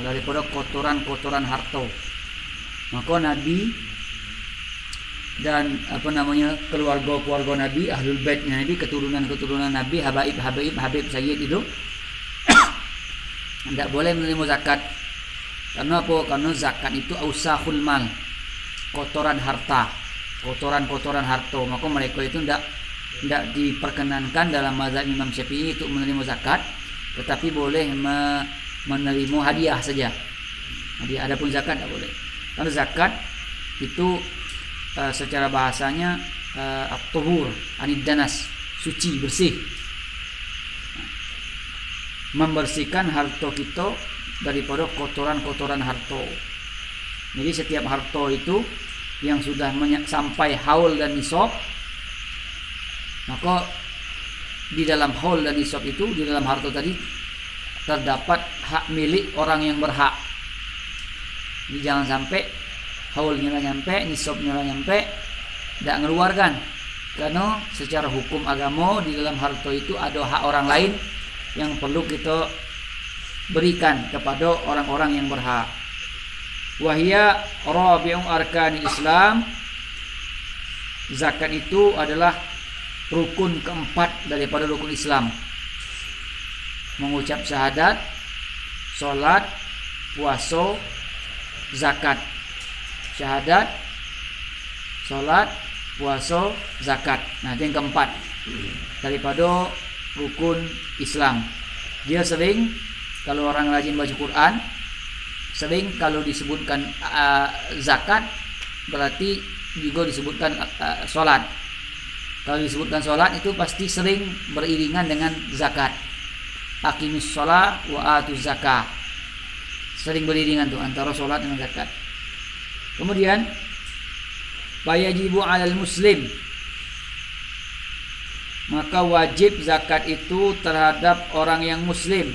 daripada kotoran-kotoran harta. Maka Nabi dan keluarga-keluarga Nabi, ahlul bait Nabi, keturunan-keturunan Nabi, Habib Sayyid itu tidak boleh menerima zakat. Karena apa? Karena zakat itu ausahul mal, kotoran harta, kotoran harta. Maka mereka itu tidak diperkenankan dalam mazhab Imam Syafi'i untuk menerima zakat, tetapi boleh menerima hadiah saja. Hadiah, adapun zakat tidak boleh. Karena zakat itu secara bahasanya at-tuhur, anid danas, suci, bersih. Membersihkan harta kita daripada kotoran-kotoran harta. Jadi setiap harta itu yang sudah sampai haul dan nisab, maka di dalam haul dan nisab itu, di dalam harta tadi terdapat hak milik orang yang berhak. Jadi jangan sampai haulnya lah nyampe, nisabnya lah nyampe, tidak mengeluarkan. Karena secara hukum agama di dalam harta itu ada hak orang lain yang perlu kita berikan kepada orang-orang yang berhak. Wahia rabi'u arkanil Islam. Zakat itu adalah rukun keempat daripada rukun Islam. Mengucap syahadat, solat, puasa, zakat. Syahadat, solat, puasa, zakat. Nah, itu yang keempat daripada rukun Islam. Dia sering, kalau orang rajin baca Quran, sering kalau disebutkan zakat berarti juga disebutkan solat. Kalau disebutkan solat itu pasti sering beriringan dengan zakat. Aqimis sholat wa atuz zakah. Sering beriringan tuh antara solat dengan zakat. Kemudian fayajibu 'alal muslim, maka wajib zakat itu terhadap orang yang muslim.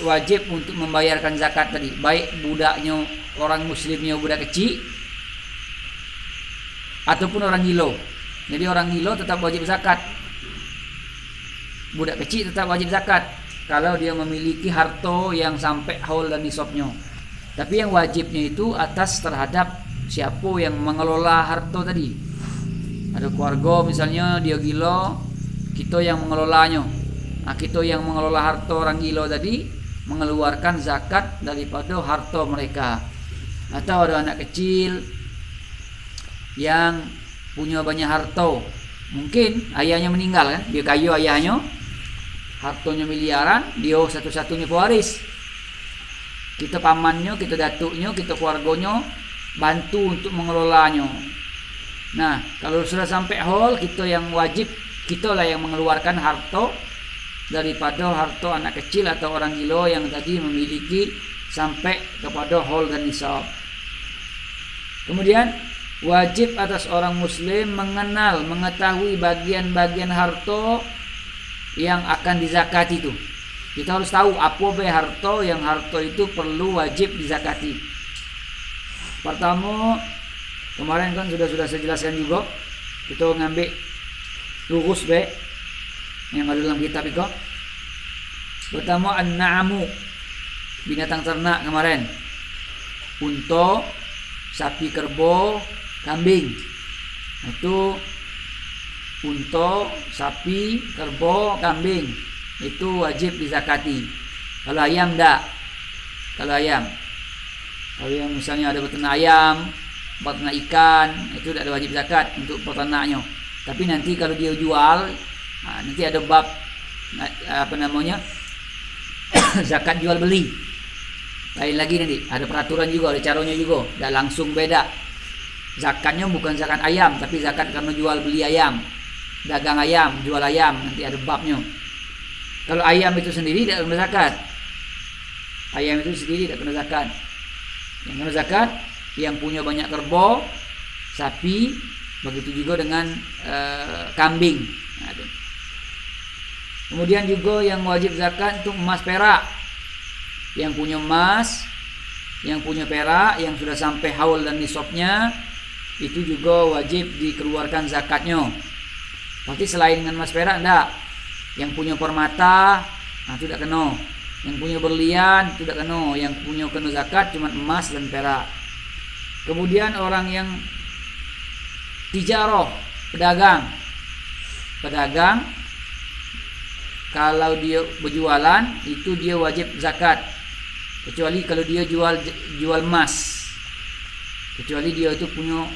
Wajib untuk membayarkan zakat tadi, baik budaknya, orang muslimnya budak kecil ataupun orang gila. Jadi orang gila tetap wajib zakat, budak kecil tetap wajib zakat kalau dia memiliki harta yang sampai haul dan nisabnya. Tapi yang wajibnya itu atas terhadap siapa yang mengelola harta tadi. Ada keluarga misalnya dia gila, kita yang mengelolanya. Nah, kita yang mengelola harta orang gila tadi mengeluarkan zakat daripada harta mereka. Atau ada anak kecil yang punya banyak harta, mungkin ayahnya meninggal kan, dia kaya ayahnya, hartanya miliaran, dia satu-satunya pewaris. Kita pamannya, kita datuknya, kita keluarganya bantu untuk mengelolanya. Nah, kalau sudah sampai haul, kita yang wajib, kita lah yang mengeluarkan harta daripada harta anak kecil atau orang gila yang tadi memiliki sampai kepada haul dan nisab. Kemudian wajib atas orang muslim mengetahui bagian-bagian harta yang akan dizakati itu. Kita harus tahu apa harta yang harta itu perlu wajib dizakati. Pertama, kemarin kan sudah saya jelaskan juga, kita ngambil lurus yang ada dalam kitab itu. Pertama an-na'amu, binatang ternak kemarin. Unta, sapi, kerbau, kambing. Itu unta, sapi, kerbau, kambing. Itu wajib dizakati. Kalau ayam enggak. Kalau yang misalnya ada beternak ayam, beternak ikan, itu tidak ada wajib zakat untuk peternaknya. Tapi nanti kalau dia jual, nanti ada bab zakat jual beli. Lain lagi nanti ada peraturan juga, ada caranya juga, tidak langsung beda. Zakatnya bukan zakat ayam, tapi zakat karena jual beli ayam, dagang ayam, jual ayam, nanti ada babnya. Kalau ayam itu sendiri tidak kena zakat. Ayam itu sendiri tidak kena zakat. Yang kena zakat yang punya banyak kerbau, sapi, begitu juga dengan kambing. Kemudian juga yang wajib zakat untuk emas perak. Yang punya emas, yang punya perak, yang sudah sampai haul dan nisabnya, itu juga wajib dikeluarkan zakatnya. Pasti selain dengan emas perak enggak. Yang punya permata, itu tidak kena. Yang punya berlian tidak kena, yang punya kena zakat cuma emas dan perak. Kemudian orang yang tijarah, pedagang kalau dia berjualan itu dia wajib zakat, kecuali kalau dia jual emas, kecuali dia itu punya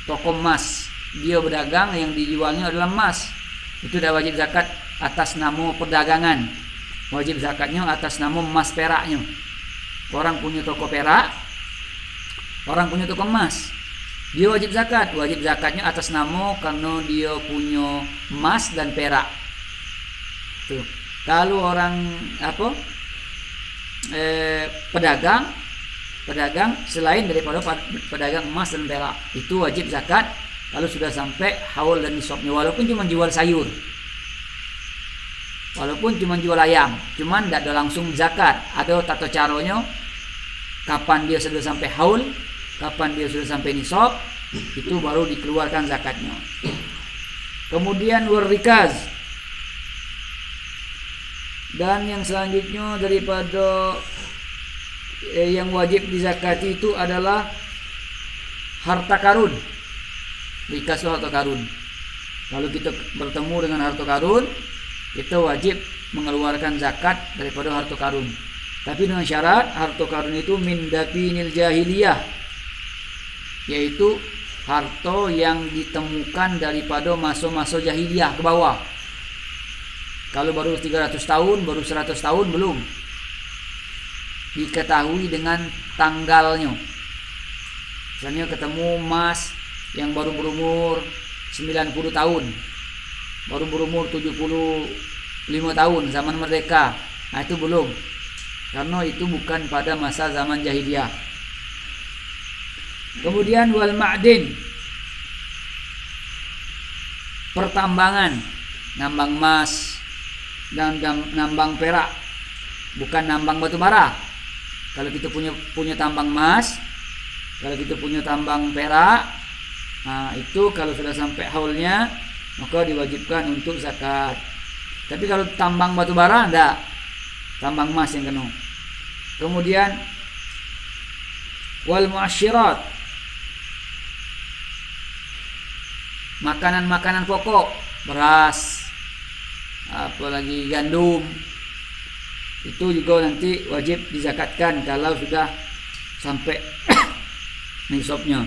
toko emas, dia berdagang yang dijualnya adalah emas, itu tidak wajib zakat atas nama perdagangan, wajib zakatnya atas nama emas peraknya. Orang punya toko perak, orang punya toko emas, dia wajib zakat, wajib zakatnya atas nama karena dia punya emas dan perak. Tuh. Kalau orang pedagang selain daripada pedagang emas dan perak, itu wajib zakat kalau sudah sampai haul dan nisabnya, walaupun cuma jual sayur, walaupun cuma jual ayam, cuman tidak ada langsung zakat, ada tata caranya kapan dia sudah sampai haul, kapan dia sudah sampai nisab, itu baru dikeluarkan zakatnya. Kemudian warrikaz, dan yang selanjutnya daripada yang wajib dizakati itu adalah harta karun. Rikaz itu harta karun. Kalau kita bertemu dengan harta karun, kita wajib mengeluarkan zakat daripada harta karun. Tapi dengan syarat harta karun itu min dapinil jahiliyah, yaitu harta yang ditemukan daripada masa-masa jahiliyah ke bawah. Kalau baru 300 tahun, baru 100 tahun belum diketahui dengan tanggalnya. Misalnya ketemu emas yang baru berumur 90 tahun, baru berumur 75 tahun zaman merdeka, nah itu belum, karena itu bukan pada masa zaman jahiliyah. Kemudian wal ma'din, pertambangan, nambang emas dan nambang perak, bukan nambang batu bara. Kalau kita punya tambang emas, kalau kita punya tambang perak, nah itu kalau sudah sampai haulnya maka diwajibkan untuk zakat. Tapi kalau tambang batu bara enggak, tambang emas yang kena. Kemudian wal muasyirat, makanan-makanan pokok, beras, apalagi gandum, itu juga nanti wajib dizakatkan kalau sudah sampai nisabnya.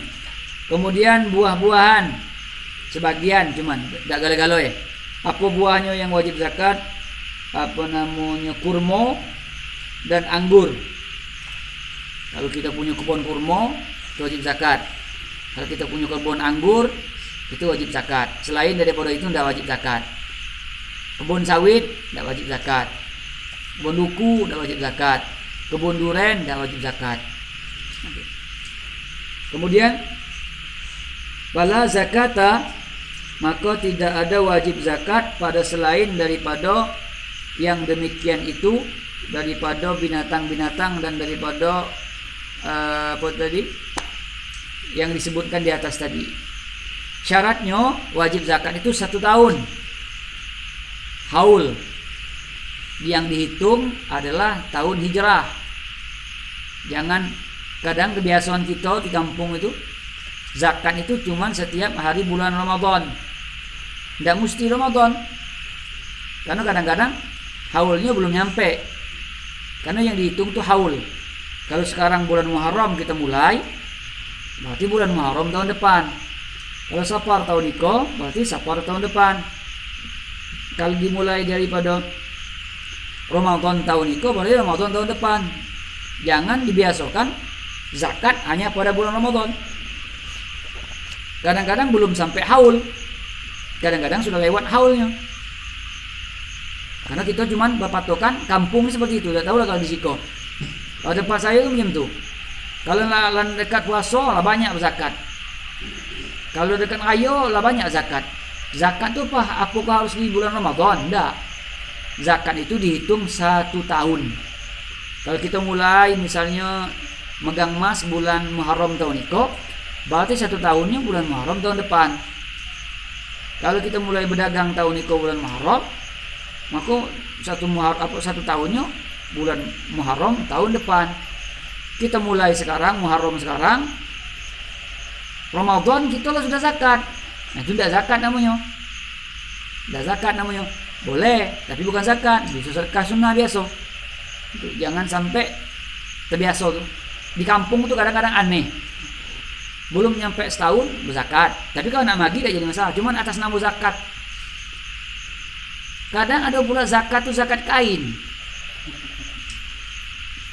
Kemudian buah-buahan sebagian, cuman tidak galo-galo ya. Apa buahnya yang wajib zakat? Apa namanya, kurma dan anggur. Kalau kita punya kebun kurma, itu wajib zakat. Kalau kita punya kebun anggur, itu wajib zakat. Selain daripada itu tidak wajib zakat. Kebun sawit tidak wajib zakat. Kebun duku tidak wajib zakat. Kebun duren tidak wajib zakat. Kemudian wala zakata, maka tidak ada wajib zakat pada selain daripada yang demikian itu, daripada binatang-binatang dan daripada apa tadi yang disebutkan di atas tadi. Syaratnya wajib zakat itu 1 tahun. Haul yang dihitung adalah tahun hijrah. Jangan, kadang kebiasaan kita di kampung itu zakat itu cuma setiap hari bulan Ramadan. Tidak mesti Ramadan, karena kadang-kadang haulnya belum nyampe, karena yang dihitung tuh haul. Kalau sekarang bulan Muharram kita mulai, berarti bulan Muharram tahun depan. Kalau Safar tahun iko, berarti Safar tahun depan. Kalau dimulai daripada Ramadan tahun iko, berarti Ramadan tahun depan. Jangan dibiasakan zakat hanya pada bulan Ramadan. Kadang-kadang belum sampai haul, kadang-kadang sudah lewat haulnya. Karena kita cuma berpatokan kampung seperti itu. Tidak tahu lah kalau di Siko. Kalau tempat saya itu macam tu. Kalau dekat puasa lah banyak zakat. Kalau dekat ayo lah banyak zakat. Zakat itu apakah harus di bulan Ramadan? Tidak. Zakat itu dihitung 1 tahun. Kalau kita mulai misalnya megang emas bulan Muharram tahun ini, berarti 1 tahunnya bulan Muharram tahun depan. Kalau kita mulai berdagang tahun ini bulan Muharram, maka 1 tahunnya bulan Muharram tahun depan. Kita mulai sekarang, Muharram sekarang, Ramadan kita lah sudah zakat. Nah itu tidak zakat namanya. Tidak zakat namanya. Boleh, tapi bukan zakat. Bisa sedekah sunnah biasa. Itu, jangan sampai terbiasa tuh. Di kampung tuh kadang-kadang aneh. Belum nyampe setahun berzakat. Tapi kalau nak magi tidak jadi masalah. Cuman atas nama zakat. Kadang ada pula zakat tuh zakat kain.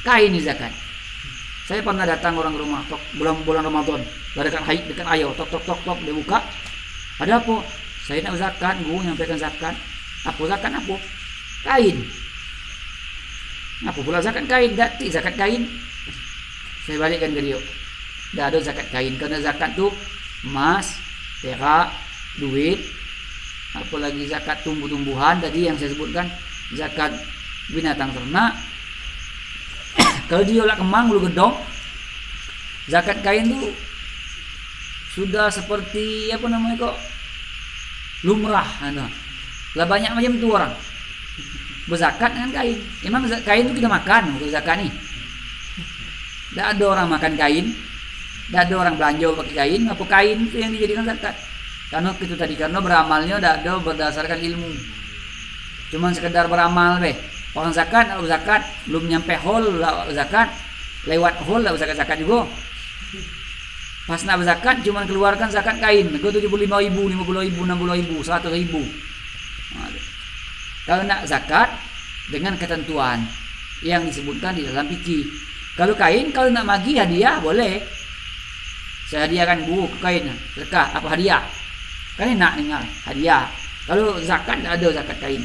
Kain nih zakat. Saya pernah datang orang ke rumah bulan Ramadan, dekat ayo tok dia buka. Ada apa? Saya nak zakat, gua nyampaikan zakat. Apa zakat apa? Kain. Apa pula zakat kain? Dati zakat kain. Saya balikkan ke dia. Dah ada zakat kain, karena zakat tuh emas, perak, duit, apalagi zakat tumbuh-tumbuhan tadi yang saya sebutkan, zakat binatang ternak. Kalau dia lah kemang bulu gedong, zakat kain tu sudah seperti apa namanya kok lumrah, lah banyak macam tu orang berzakat dengan kain. Emang kain tu kita makan untuk zakat ni? Tak ada orang makan kain, tak ada orang belanja pakai kain. Apa kain tu yang dijadikan zakat? Karena itu tadi, karena beramalnya tak ada berdasarkan ilmu, cuman sekedar beramal be. Orang zakat, zakat belum nyampe hol zakat, lewat hol lah zakat juga. Pas nak berzakat cuma keluarkan zakat kain, ke 75.000, 50.000, 60.000, 100.000. Kalau nak zakat dengan ketentuan yang disebutkan di dalam fikih. Kalau kain, kalau nak bagi hadiah boleh. Saya hadiahkan guru kain, sedekah apa hadiah? Kan enak dengar hadiah. Kalau zakat tak ada zakat kain.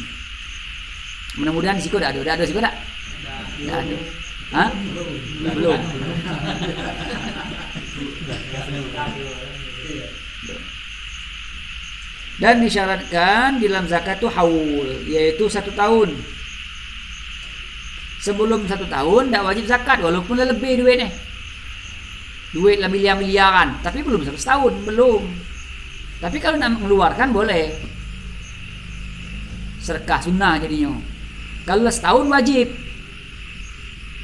Mudah-mudahan di situ dah ada situ tak? Tak ada. Ha? Belum. Dan disyaratkan dalam zakat itu haul, yaitu 1 tahun. Sebelum 1 tahun tak wajib zakat, walaupun lebih duitnya. Duit lah miliar-miliaran, tapi belum 1 tahun, belum. Tapi kalau nak mengeluarkan boleh. Sedekah sunnah jadinya. Kalau setahun wajib.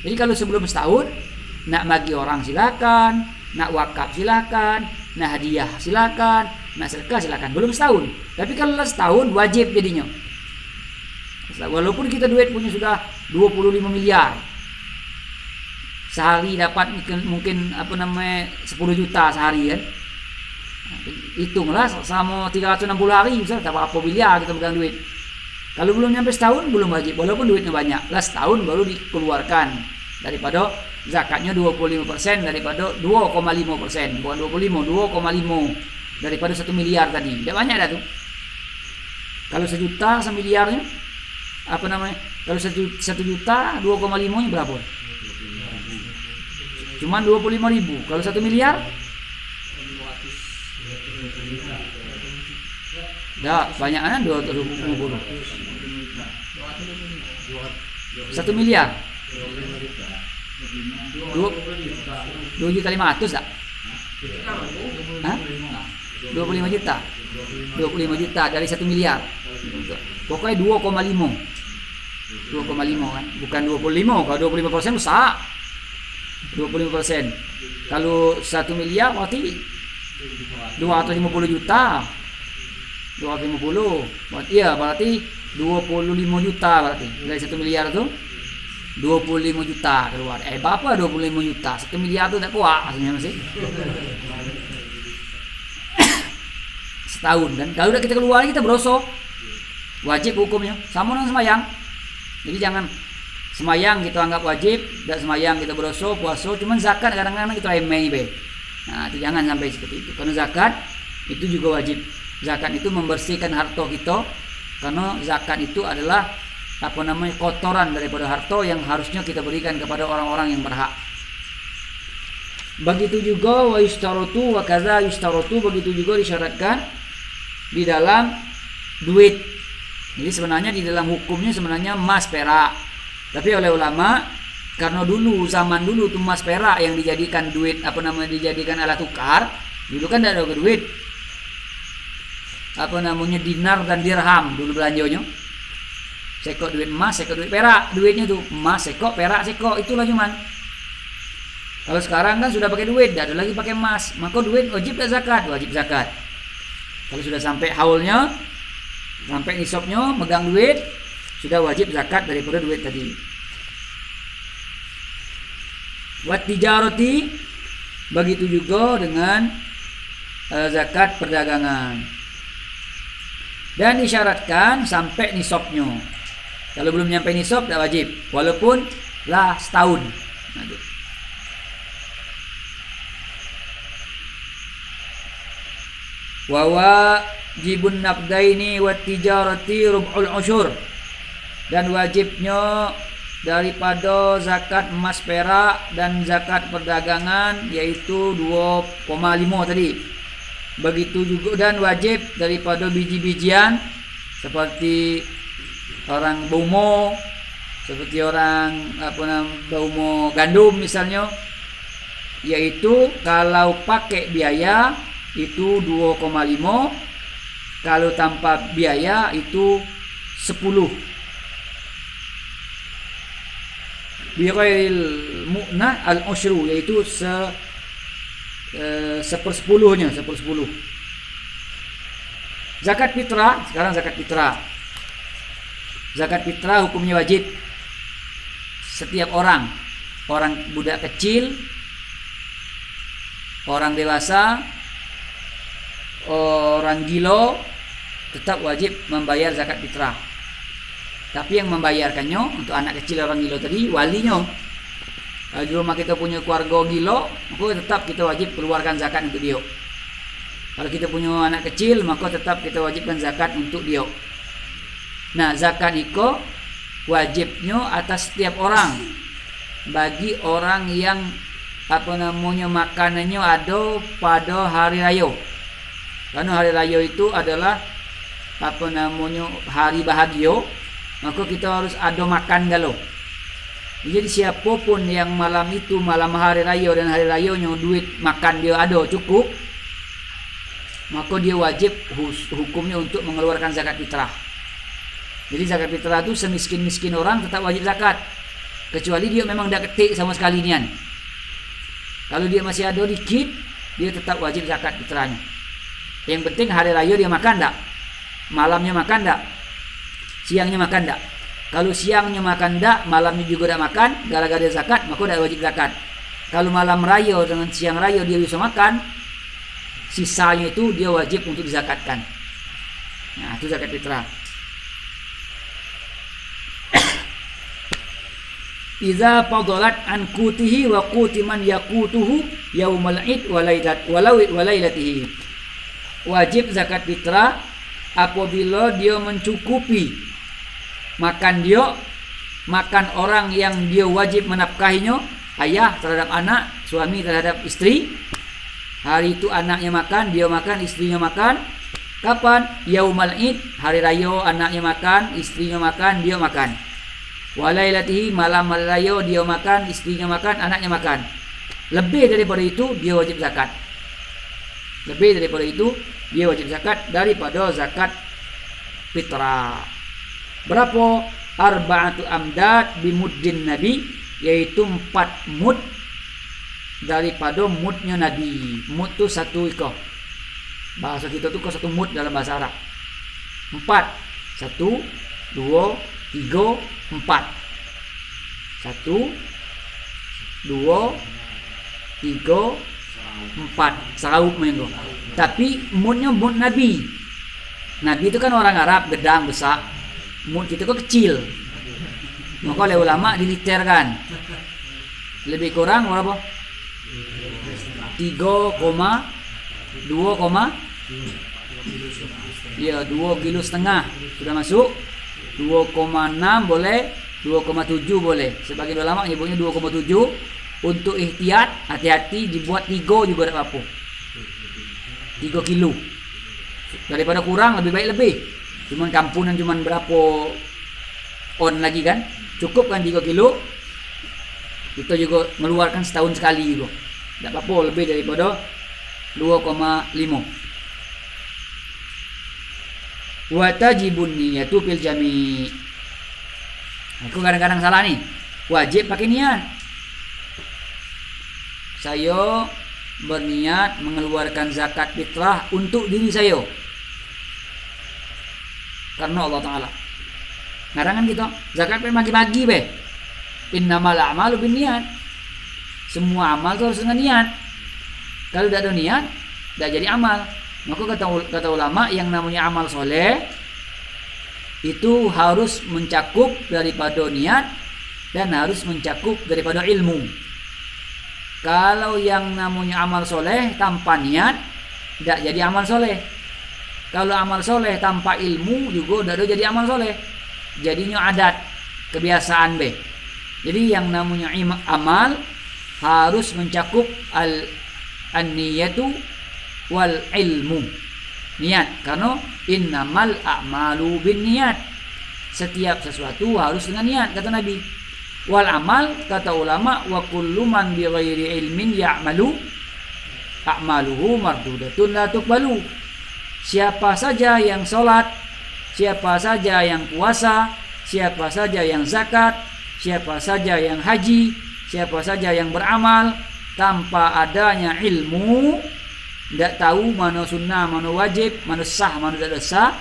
Jadi kalau sebelum setahun nak bagi orang silakan, nak wakaf silakan, nak hadiah silakan, nak sedekah silakan. Belum setahun. Tapi kalau setahun wajib jadinya. Walaupun kita duit punya sudah 25 miliar. Sehari dapat mungkin apa namanya 10 juta sehari kan. Hitunglah sama 360 hari misalnya tak berapa miliar kita pegang duit. Kalau belum nyampe setahun belum wajib, walaupun duitnya banyak. Lah setahun baru dikeluarkan daripada zakatnya 25% daripada 2,5%, bukan 25, 2,5 daripada 1 miliar tadi. Tidak banyak dah tu. Kalau 1 juta semiliarnya apa namanya? Kalau 1 juta 2,5 nya berapa? Cuman 25.000. Kalau 1 miliar? Dah banyak kan 250. 1 miliar 2.500.000 tak? Hah? 25 juta 25 juta dari 1 miliar. Pokoknya 2,5 kan, bukan 25. Kalau 25% besar 25%. Kalau 1 miliar berarti 250 juta 250. Berarti 25 juta berarti. Dari 1 miliar tu 25 juta keluar. Berapa 25 juta? 1 miliar tu tak kuat rasanya masih. Setahun kan. Kalau dah kita keluar kita berdosa. Wajib hukumnya. Sama dengan semayang. Jadi jangan semayang kita anggap wajib, dan semayang kita berdosa, puasa. Cuman zakat kadang-kadang kita remeh be. Nah, itu jangan sampai seperti itu. Karena zakat itu juga wajib. Zakat itu membersihkan harta kita, karena zakat itu adalah apa namanya kotoran daripada harta yang harusnya kita berikan kepada orang-orang yang berhak. Begitu juga wa yushtaratu wa kaza yushtaratu, begitu juga disyaratkan di dalam duit. Jadi sebenarnya di dalam hukumnya sebenarnya emas perak. Tapi oleh ulama karena dulu zaman dulu tuh emas perak yang dijadikan duit, apa namanya dijadikan alat tukar. Dulu kan tidak ada duit. Apa namanya dinar dan dirham dulu belanjanya. sekok duit emas, sekok duit perak, duitnya tuh emas sekok, perak sekok, itulah cuman. Kalau sekarang kan sudah pakai duit, tidak ada lagi pakai emas, maka duit wajib tak zakat, wajib zakat. Kalau sudah sampai haulnya, sampai nisabnya, megang duit, sudah wajib zakat daripada duit tadi. Wat tijarati, begitu juga dengan zakat perdagangan. Dan disyaratkan sampai nisabnya. Kalau belum nyampe nisab tak wajib, walaupun lah setahun. Wa wajibun naqdaini wat tijarati rub'ul usyur. Dan wajibnya daripada zakat emas perak dan zakat perdagangan yaitu 2,5 tadi. Begitu juga dan wajib daripada biji-bijian seperti orang baumo, seperti orang baumo gandum misalnya, yaitu kalau pakai biaya itu 2,5, kalau tanpa biaya itu 10. Bighairil mu'nah al-usyru, yaitu sepersepuluhnya, 1/10. Zakat fitrah, sekarang zakat fitrah. Zakat fitrah hukumnya wajib. Setiap orang budak kecil, orang dewasa, orang gila tetap wajib membayar zakat fitrah. Tapi yang membayarkannya untuk anak kecil, orang gila tadi, walinya. Kalau di rumah kita punya keluarga gila, maka tetap kita wajib keluarkan zakat untuk dia. Kalau kita punya anak kecil, maka tetap kita wajibkan zakat untuk dia. Nah, zakat itu wajibnya atas setiap orang. Bagi orang yang makanannya ada pada hari raya. Karena hari raya itu adalah hari bahagia, maka kita harus ada makan galau. Jadi siapapun yang malam itu, malam hari raya dan hari rayanya duit makan dia ada cukup, maka dia wajib hukumnya untuk mengeluarkan zakat fitrah. Jadi zakat fitrah itu semiskin-miskin orang tetap wajib zakat, kecuali dia memang tidak ketik sama sekali nian. Kalau dia masih ada dikit, dia tetap wajib zakat fitrahnya. Yang penting hari raya dia makan tak, malamnya makan tak, siangnya makan tak. Kalau siangnya makan tak, malamnya juga tak makan, gara-gara dia zakat, maka tak wajib zakat. Kalau malam raya dengan siang raya dia bisa makan, sisanya itu dia wajib untuk dizakatkan. Nah, itu zakat fitrah. Iza fadalat an qutihi wa quti man yaqutuhu yaumal id walailatihi. Wajib zakat fitrah apabila dia mencukupi makan dia, makan orang yang dia wajib menafkahinya, ayah terhadap anak, suami terhadap istri. Hari itu anaknya makan, dia makan, istrinya makan. Kapan? Yaumal id, hari raya, anaknya makan, istrinya makan, dia makan. Walailatihi, malam hari raya dia makan, istrinya makan, anaknya makan. Lebih daripada itu dia wajib zakat. Lebih daripada itu dia wajib zakat daripada zakat fitrah. Berapa? Arba'atu amdad bimuddin nabi, yaitu 4 mud daripada mudnya nabi. Mud tu 1 ikah. Bahasa kita tu 1 mud dalam bahasa Arab. 4. 1, 2, 3, 4. 1, 2, 3, 4. Seraup mengko. Tapi mudnya mud nabi. Nabi itu kan orang Arab, gedang besar. Mud kita kok kecil. Maka oleh ulama diliterkan. Lebih kurang berapa? 3,2, ya 2,5 kilo sudah masuk. 2,6 boleh, 2,7 boleh. Sebagian ulama nyebutnya 2,7 untuk ihtiyat, hati-hati dibuat 3 juga tak apa. 3 kilo. Daripada kurang lebih baik lebih. Cuman kampunan cuman berapa on lagi kan? Cukup kan 3 kilo. Kita juga mengeluarkan setahun sekali juga. Tak apa lebih daripada 2,5. Wa tajibun niyatu fil jami'. Aku kadang-kadang salah nih. Wajib pakai niat. Saya berniat mengeluarkan zakat fitrah untuk diri saya. Karena Allah Ta'ala. Ngarangan gitu. Zakat pagi-pagi be. Innamal a'malu binniat. Semua amal itu harus dengan niat. Kalau tidak ada niat, tidak jadi amal. Maka kata ulama, yang namanya amal soleh itu harus mencakup daripada niat dan harus mencakup daripada ilmu. Kalau yang namanya amal soleh tanpa niat, tidak jadi amal soleh. Kalau amal soleh tanpa ilmu juga tidak ada jadi amal soleh. Jadinya adat, kebiasaan be. Jadi yang namanya amal harus mencakup an-niyatu wal ilmu. Niat, karena innamal a'malu binniyat. Setiap sesuatu harus dengan niat, kata Nabi. Wal amal, kata ulama, wa kullu man bi ghairi ilmin ya'malu a'maluhu mardudatun la tuqbalu. Siapa saja yang salat, siapa saja yang puasa, siapa saja yang zakat, siapa saja yang haji, siapa saja yang beramal tanpa adanya ilmu, tidak tahu mana sunnah, mana wajib, mana sah, mana tidak sah,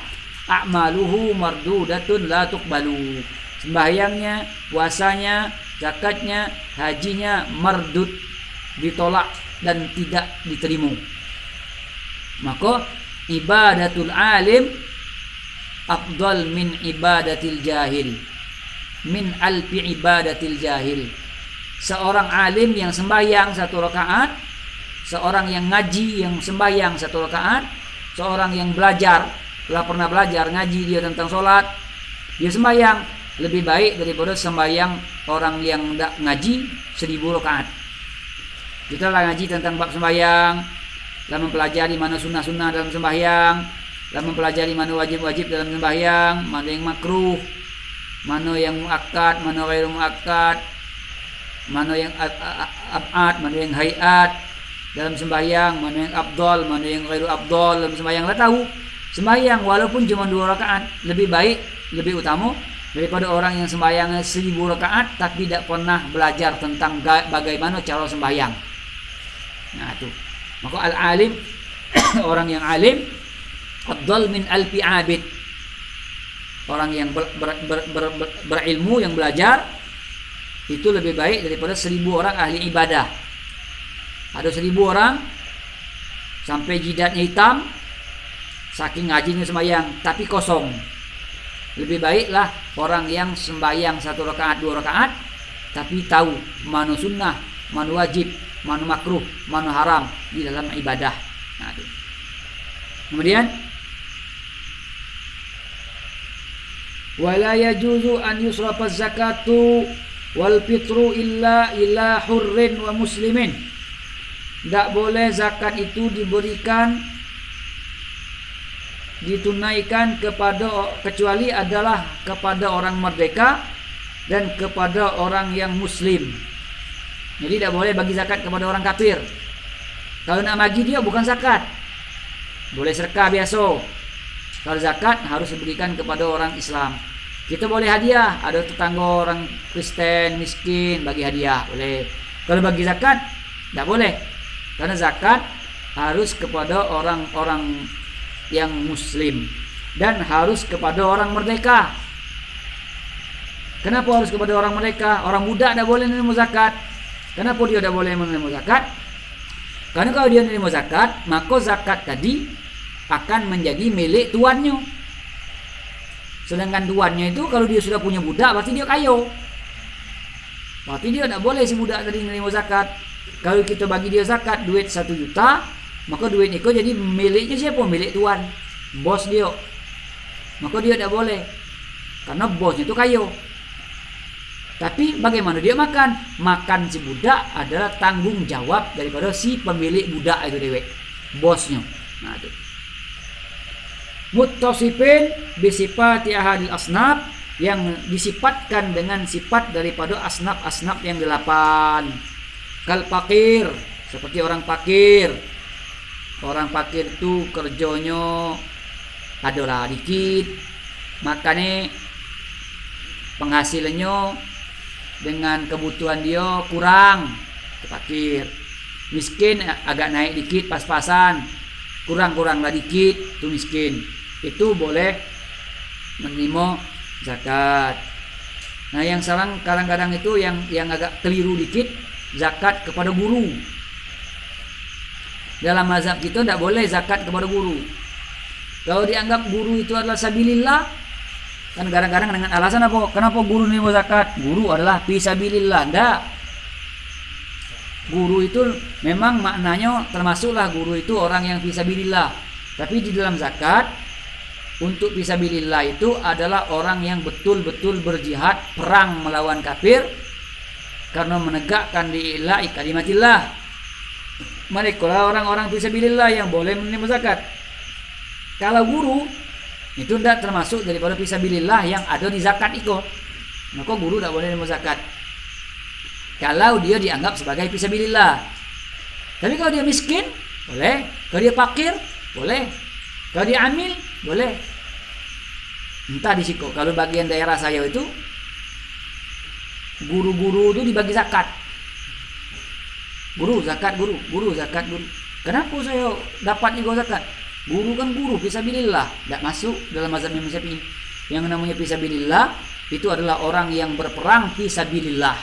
a'maluhu mardudatun la tuqbalu. Sembahyangnya, puasanya, zakatnya, hajinya mardud, ditolak dan tidak diterima. Maka ibadatul alim afdal min ibadatil jahil, min alfi ibadatil jahil. Seorang alim yang sembahyang 1 rakaat, seorang yang ngaji yang sembahyang 1 rakaat, seorang yang belajar, telah pernah belajar ngaji dia tentang sholat, dia sembahyang, lebih baik daripada sembahyang orang yang tidak ngaji 1000 rakaat. Kita lah ngaji tentang bab sembahyang, lah mempelajari mana sunnah-sunnah dalam sembahyang, lah mempelajari mana wajib-wajib dalam sembahyang, mana yang makruh, mana yang muakkad, mana ghairu muakkad, mana yang ab'ad, mana yang hayat dalam sembahyang, mana yang afdal, mana yang ghairu afdal dalam sembahyang. Lah tahu sembahyang walaupun cuma 2 rakaat lebih baik, lebih utama daripada orang yang sembahyang 1000 rakaat tapi tidak pernah belajar tentang bagaimana cara sembahyang. Nah itu. Maka al-alim orang yang alim afdal min alfi abid. Orang yang berilmu, yang belajar itu lebih baik daripada 1000 orang ahli ibadah. Ada 1000 orang sampai jidatnya hitam saking ngajinya sembahyang tapi kosong. Lebih baiklah orang yang sembahyang 1 rakaat 2 rakaat tapi tahu mana sunnah, mana wajib, mana makruh, mana haram di dalam ibadah. Nah, itu. Kemudian wala yajuzu an yusrafa zakatu wal fitru illa ila hurrin wa muslimin. Tidak boleh zakat itu ditunaikan kecuali adalah kepada orang merdeka dan kepada orang yang muslim. Jadi tidak boleh bagi zakat kepada orang kafir. Kalau nak bagi dia bukan zakat, boleh sedekah biasa. Kalau zakat harus diberikan kepada orang Islam. Kita boleh hadiah, ada tetangga orang Kristen miskin bagi hadiah, boleh. Kalau bagi zakat tidak boleh, karena zakat harus kepada orang-orang yang muslim dan harus kepada orang merdeka. Kenapa harus kepada orang merdeka? Orang budak tidak boleh menerima zakat. Kenapa dia tidak boleh menerima zakat? Karena kalau dia menerima zakat, maka zakat tadi akan menjadi milik tuannya. Sedangkan tuannya itu kalau dia sudah punya budak, berarti dia kaya. Berarti dia tidak boleh si budak tadi menerima zakat. Kalau kita bagi dia zakat duit 1 juta, maka duit itu jadi miliknya siapa? Milik tuan, bos dia. Maka dia tidak boleh, karena bosnya itu kaya. Tapi bagaimana dia makan? Makan si budak adalah tanggung jawab daripada si pemilik budak itu dewek, bosnya. Nah itu. Muttasifin bisifati ahadil asnaf, yang disifatkan dengan sifat daripada asnaf-asnaf yang 8. Kal fakir, seperti orang fakir. Orang fakir itu kerjanya adalah dikit, makanya penghasilannya dengan kebutuhan dia kurang, fakir. Miskin agak naik dikit pas-pasan, kurang-kuranglah dikit, itu miskin. Itu boleh menerima zakat. Nah, yang sekarang kadang-kadang itu yang agak keliru dikit, zakat kepada guru. Dalam mazhab kita tidak boleh zakat kepada guru. Kalau dianggap guru itu adalah sabilillah, kan kadang-kadang dengan alasan apa? Kenapa guru ini mau zakat? Guru adalah fisabilillah. Tidak. Guru itu memang maknanya termasuklah guru itu orang yang fisabilillah. Tapi di dalam zakat, untuk fisabilillah itu adalah orang yang betul-betul berjihad, perang melawan kafir karena menegakkan li'ila'i kalimatillah. Mereka lah orang-orang fisabilillah yang boleh menerima zakat. Kalau guru itu tidak termasuk daripada fisabilillah yang ada di zakat itu, maka guru tidak boleh menerima zakat. Kalau dia dianggap sebagai fisabilillah. Tapi kalau dia miskin, boleh. Kalau dia fakir, boleh. Kalau dia amil, boleh. Entah di situ. Kalau bagian daerah saya itu, guru-guru itu dibagi zakat. Guru zakat, guru zakat, guru. Kenapa saya dapat juga zakat? Guru kan guru, fisabilillah. Tidak masuk dalam mazhab Imam Syafi'i. Yang namanya fisabilillah itu adalah orang yang berperang fisabilillah,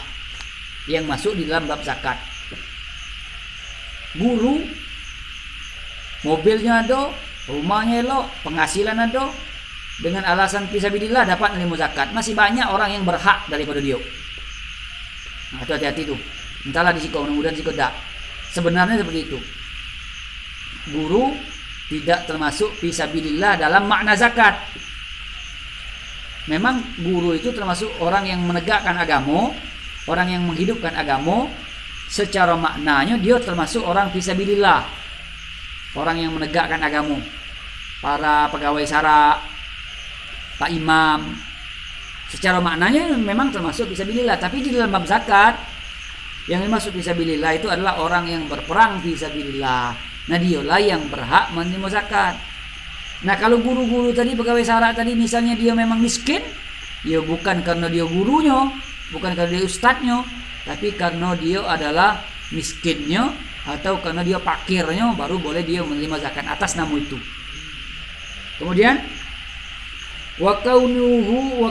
yang masuk di dalam bab zakat. Guru, mobilnya ada, rumahnya elok, penghasilan ada, dengan alasan fisabilillah dapat menerima zakat. Masih banyak orang yang berhak daripada dia. Nah, itu hati-hati tuh. Entahlah di sikau, mudah-mudahan sikau tak. Sebenarnya seperti itu. Guru tidak termasuk fisabilillah dalam makna zakat. Memang guru itu termasuk orang yang menegakkan agama, orang yang menghidupkan agama. Secara maknanya dia termasuk orang fisabilillah, orang yang menegakkan agama. Para pegawai syara, pak imam, secara maknanya memang termasuk fisabilillah. Tapi di dalam bab zakat, yang dimaksud fisabilillah itu adalah orang yang berperang fisabilillah. Nah, dialah yang berhak menerima zakat. Nah, kalau guru-guru tadi, pegawai syara tadi, misalnya dia memang miskin, ya bukan karena dia gurunya, bukan karena dia ustadznya, tapi karena dia adalah miskinnya atau karena dia fakirnya, baru boleh dia menerima zakat atas nama itu. Kemudian wa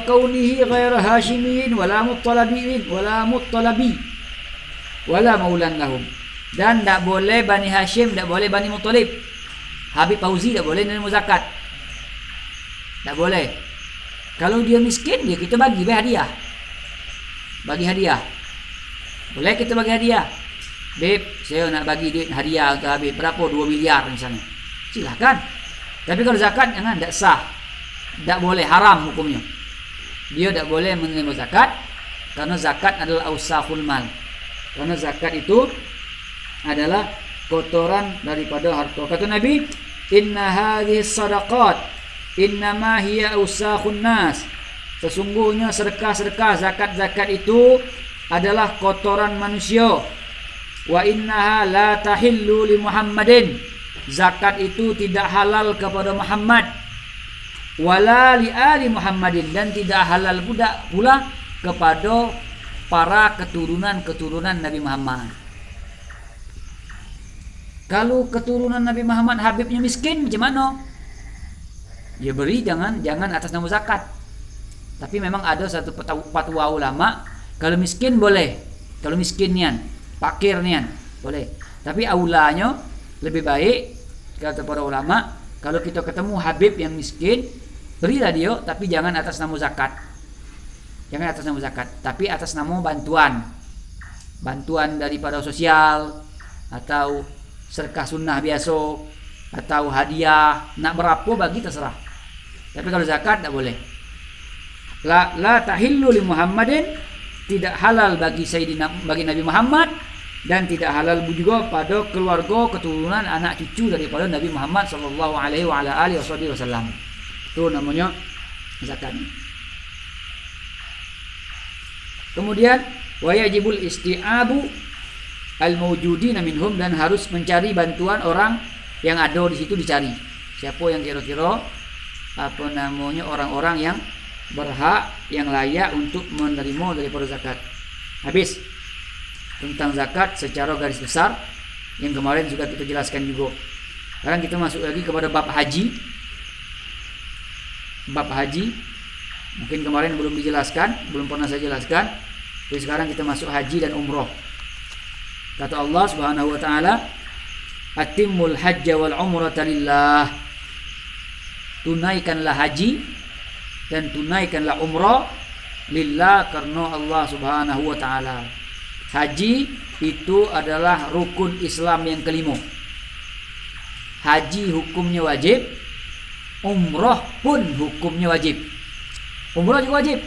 kaunihi ghaira hashimiyin wala muttalabiin wala muttalabi wala maulan lahum. Dan tidak boleh Bani Hashim, tidak boleh Bani Muttalib. Habib Fauzi tidak boleh menerima zakat. Tidak boleh. Kalau dia miskin, dia kita bagi hadiah. Bagi hadiah. Boleh kita bagi hadiah. Beb, saya nak bagi duit hadiah untuk Habib. Berapa? 2 miliar misalnya. Silahkan. Tapi kalau zakat, jangan. Tidak sah. Tidak boleh. Haram hukumnya. Dia tidak boleh menerima zakat. Karena zakat adalah ausaful mal. Karena zakat itu adalah kotoran daripada harta. Kata Nabi, inna hadhihi sadaqat innama hiya usakhun nas. Sesungguhnya sedekah-sedekah, zakat-zakat itu adalah kotoran manusia. Wa innaha la tahillu li Muhammadin. Zakat itu tidak halal kepada Muhammad. Wala li ali Muhammadin, dan tidak halal pula kepada para keturunan-keturunan Nabi Muhammad. Kalau keturunan Nabi Muhammad Habibnya miskin, macam mana? Ya beri, jangan atas nama zakat. Tapi memang ada satu fatwa ulama, kalau miskin boleh. Kalau miskin nian, fakir nian, boleh. Tapi aulanya lebih baik, kata para ulama, kalau kita ketemu Habib yang miskin, berilah dia, tapi jangan atas nama zakat. Jangan atas nama zakat, tapi atas nama bantuan. Bantuan daripada sosial, atau sedekah sunnah biasa, atau hadiah, nak berapa bagi terserah. Tapi kalau zakat tak boleh. La tahillu li Muhammadin, tidak halal bagi Nabi Muhammad, dan tidak halal juga pada keluarga keturunan anak cucu daripada Nabi Muhammad sallallahu alaihi wasallam. Itu namanya zakat. Kemudian wa yajibul isti'abu al-mawjudina minhum, dan harus mencari bantuan orang yang ada di situ, dicari. Siapa yang kira-kira orang-orang yang berhak yang layak untuk menerima daripada zakat. Habis tentang zakat secara garis besar yang kemarin sudah kita jelaskan juga. Sekarang kita masuk lagi kepada bab haji. Bab haji mungkin kemarin belum dijelaskan, belum pernah saya jelaskan. Jadi sekarang kita masuk haji dan umrah. Kata Allah Subhanahu wa taala, "Atimmul hajja wal umrata lillah." Tunaikanlah haji dan tunaikanlah umrah lillah, karena Allah Subhanahu wa taala. Haji itu adalah rukun Islam yang kelima. Haji hukumnya wajib, umrah pun hukumnya wajib. Umrah juga wajib.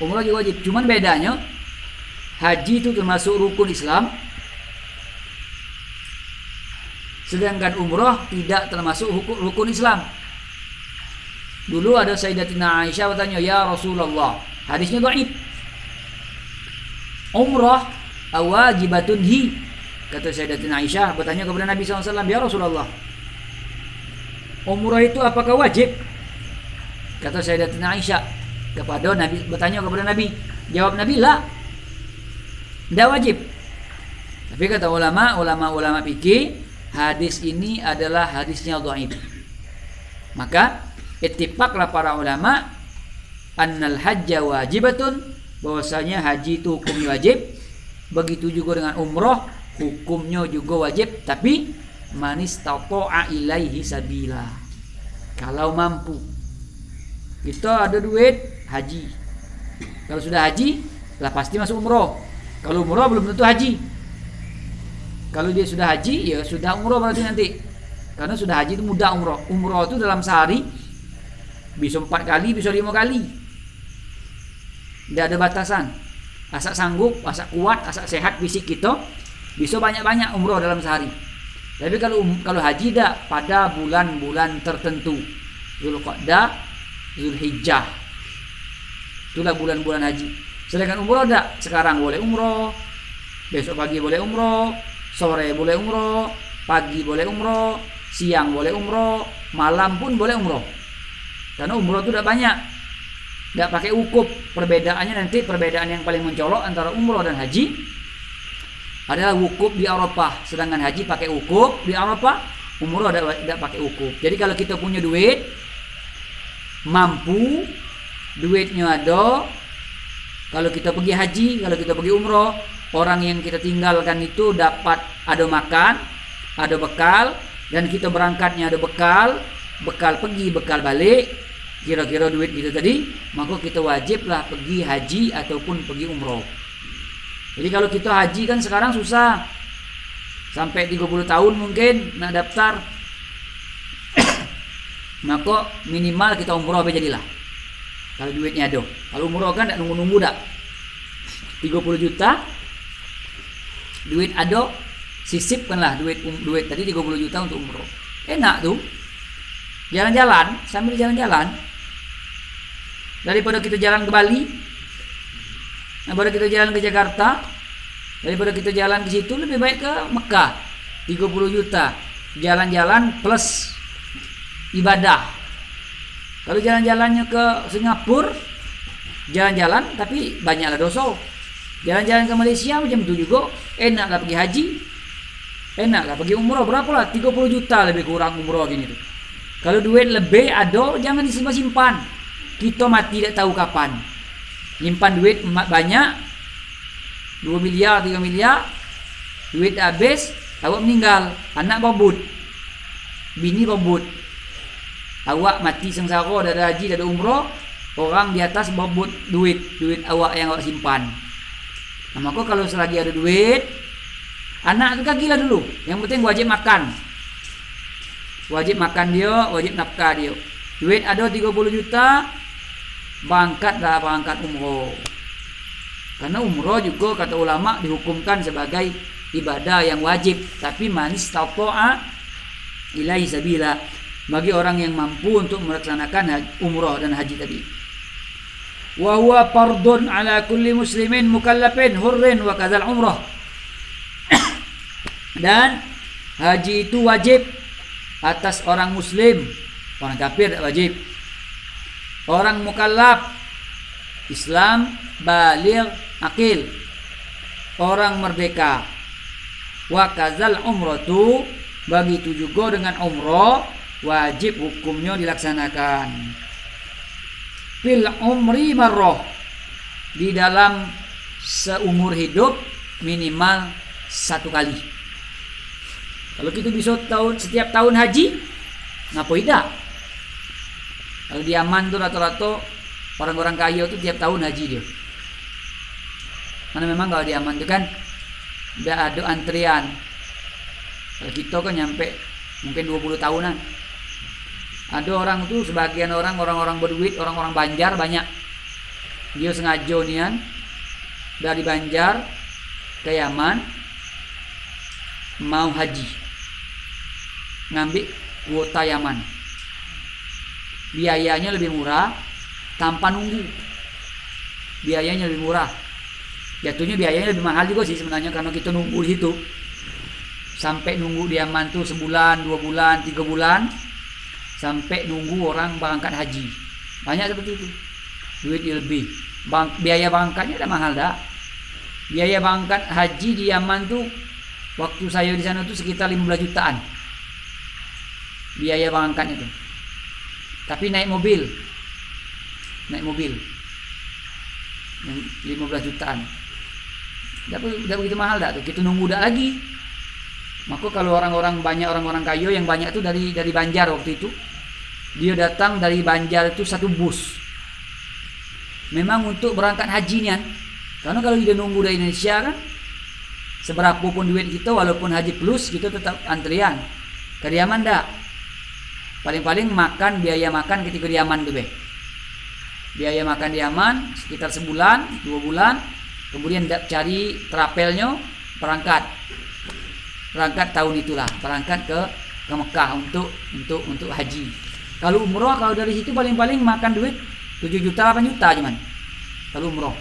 Umrah juga wajib. Cuman bedanya haji itu termasuk rukun Islam, sedangkan umrah tidak termasuk rukun Islam. Dulu ada Sayyidatina Aisyah bertanya, "Ya Rasulullah," hadisnya dhaif, "umrah awajibatun hi?" Kata Sayyidatina Aisyah bertanya kepada Nabi SAW, "Ya Rasulullah, umrah itu apakah wajib?" Kata Sayyidatina Aisyah kepada Nabi, bertanya kepada Nabi, jawab Nabi, "La, tidak wajib." Tapi kata ulama fikih, hadis ini adalah hadisnya dhaif. Maka ittifaqlah para ulama annal hajja wajibatun, bahwasanya haji itu hukumnya wajib. Begitu juga dengan umrah, hukumnya juga wajib, tapi manis tata'a ilaihi sabila, kalau mampu. Kita ada duit haji, kalau sudah haji lah pasti masuk umrah. Kalau umrah belum tentu haji. Kalau dia sudah haji, ya sudah umrah berarti nanti. Karena sudah haji itu mudah umrah. Umrah itu dalam sehari bisa 4 kali, bisa 5 kali. Tidak ada batasan. Asal sanggup, asal kuat, asal sehat fisik kita, bisa banyak-banyak umrah dalam sehari. Tapi kalau haji tidak, pada bulan-bulan tertentu. Zulqa'dah, Zulhijjah. Itulah bulan-bulan haji. Sedangkan umrah tidak. Sekarang boleh umrah, besok pagi boleh umrah, sore boleh umrah, pagi boleh umrah, siang boleh umrah, malam pun boleh umrah. Karena umrah itu tidak banyak, tidak pakai wukuf. Perbedaannya nanti, perbedaan yang paling mencolok antara umrah dan haji adalah wukuf di Arafah. Sedangkan haji pakai wukuf di Arafah, umrah tidak pakai wukuf. Jadi kalau kita punya duit, mampu, duitnya ada, kalau kita pergi haji, kalau kita pergi umrah, orang yang kita tinggalkan itu dapat ada makan, ada bekal, dan kita berangkatnya ada bekal pergi, bekal balik, kira-kira duit kita tadi, maka kita wajiblah pergi haji ataupun pergi umrah. Jadi kalau kita haji kan sekarang susah, sampai 30 tahun mungkin nak daftar, maka minimal kita umrah jadilah. Kalau duitnya ada. Kalau umrah kan tak nunggu-nunggu dak. 30 juta duit ada, sisipkanlah duit tadi 30 juta untuk umrah. Enak tuh. Jalan-jalan, sambil jalan-jalan. Daripada kita jalan ke Bali, daripada kita jalan ke Jakarta, daripada kita jalan ke situ, lebih baik ke Mekah. 30 juta. Jalan-jalan plus ibadah. Kalau jalan-jalannya ke Singapura, jalan-jalan tapi banyaklah dosa. Jalan-jalan ke Malaysia macam itu juga. Enaklah pergi haji, enaklah pergi umrah. Berapalah 30 juta lebih kurang umrah gini tuh. Kalau duit lebih ada, jangan disimpan-simpan. Kita mati tak tahu kapan. Nyimpan duit banyak, 2 miliar, 3 miliar, duit habis, awak meninggal, anak babut, bini babut, awak mati sengsara, dah ada haji, dah ada umrah, orang di atas babut duit awak yang awak simpan. Nah, maka kalau selagi ada duit, anak tu kagilah dulu. Yang penting wajib makan. Wajib makan dia, wajib nafkah dia. Duit ada 30 juta, berangkat umrah. Karena umrah juga kata ulama dihukumkan sebagai ibadah yang wajib, tapi manis tata'a ilaihi sabila, bagi orang yang mampu untuk melaksanakan umrah dan haji tadi. Wa huwa fardun ala kulli muslimin mukallafin hurrin wa kadzal umrah. Dan haji itu wajib atas orang muslim, orang kafir tak wajib. orang mukallaf, Islam, baligh, akil, orang merdeka. Wa kazal umratu, begitu juga dengan umrah, wajib hukumnya dilaksanakan. Fil umri marrah, di dalam seumur hidup minimal 1 kali. Kalau kita bisa setiap tahun haji, ngapa tidak? Kalau di Yaman tuh rata-rata orang-orang kaya tuh tiap tahun haji dia. Karena memang kalau di Yaman itu kan udah ada antrian. Kalau kita kan nyampe mungkin 20 tahunan. Ada orang tuh, sebagian orang-orang berduit, orang-orang Banjar banyak. Dia sengaja nian dari Banjar ke Yaman mau haji, ngambil kuota Yaman. Biayanya lebih murah tanpa nunggu. Biayanya lebih murah. Jatuhnya biayanya lebih mahal juga sih sebenarnya, karena kita nunggu di situ. Sampai nunggu di Yaman tuh sebulan, 2 bulan, 3 bulan, sampai nunggu orang berangkat haji. Banyak seperti itu. Duit lebih. Biaya berangkatnya udah mahal dah. Biaya berangkat haji di Yaman tuh waktu saya di sana tuh sekitar 15 jutaan. Biaya berangkatnya tuh. Tapi naik mobil. Yang 15 jutaan. Udah begitu mahal dah tuh. Kita nunggu dah lagi. Maka kalau banyak orang-orang kaya yang banyak tuh dari Banjar waktu itu. Dia datang dari Banjar itu 1 bus. Memang untuk berangkat haji nian. Karena kalau dia nunggu dari Indonesia kan, seberapa pun duit kita, walaupun haji plus, kita tetap antrian. Ke Yaman dah. Paling-paling biaya makan ketika di Yaman tuh biaya makan di Yaman sekitar sebulan, 2 bulan. Kemudian cari trapelnya, berangkat tahun itulah, berangkat ke Mekah untuk haji. Kalau umroh, kalau dari situ paling-paling makan duit 7 juta 8 juta cuman. Kalau umroh.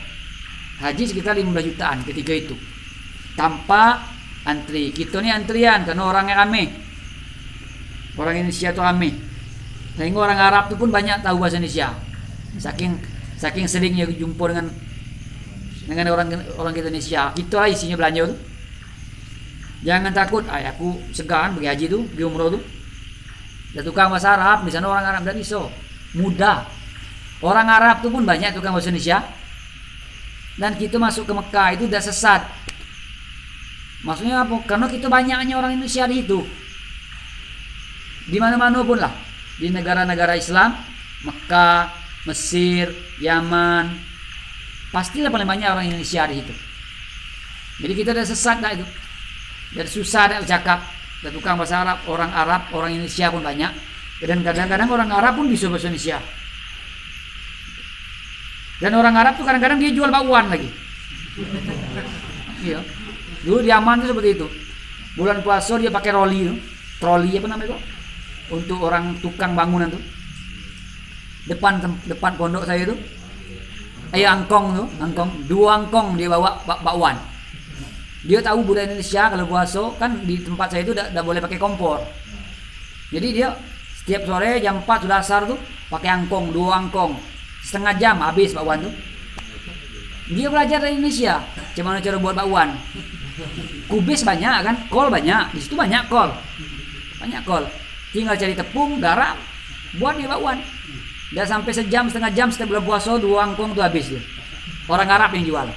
Haji sekitar 15 jutaan ketika itu. Tanpa antri. Kita nih antrian karena orangnya rame. Orang Indonesia itu rame. Sehingga orang Arab itu pun banyak tahu bahasa Indonesia. Saking seringnya jumpa dengan orang Indonesia. Kita lah isinya belanja tuh. Jangan takut, aku segan pergi haji tuh, pergi umroh tuh. Ada tukang bahasa Arab, di sana orang Arab dan iso. Mudah. Orang Arab tuh pun banyak tukang bahasa Indonesia. Dan kita masuk ke Mekah itu udah sesat. Maksudnya apa? Karena kita banyaknya orang Indonesia di itu. Di mana-mana pun lah. Di negara-negara Islam, Mekah, Mesir, Yaman, pastilah paling banyak orang Indonesia di situ. Jadi kita udah sesat dah itu. Dan susah dah bercakap. Dan tukang bahasa Arab, orang Indonesia pun banyak. Dan kadang-kadang orang Arab pun bisa bahasa Indonesia. Dan orang Arab tuh kadang-kadang dia jual bakwan lagi. Iya. Dulu di Yaman tuh seperti itu. Bulan puasa dia pakai troli apa namanya kok? Untuk orang tukang bangunan tuh. Depan pondok saya tuh. Angkong 2 angkong dia bawa bakwan. Dia tahu budaya Indonesia, kalau puasa kan di tempat saya itu udah boleh pakai kompor. Jadi dia setiap sore jam 4 sudah asar tuh pakai angkong, 2 angkong. Setengah jam habis bakwan tuh. Dia belajar dari Indonesia gimana cara buat bakwan. Kubis banyak kan, kol banyak, di situ banyak kol. Tinggal cari tepung, garam, buat dia bakwan. Dia sampai setengah jam setelah bulan puasa 2 angkong tuh habis tuh. Orang Arab yang jual.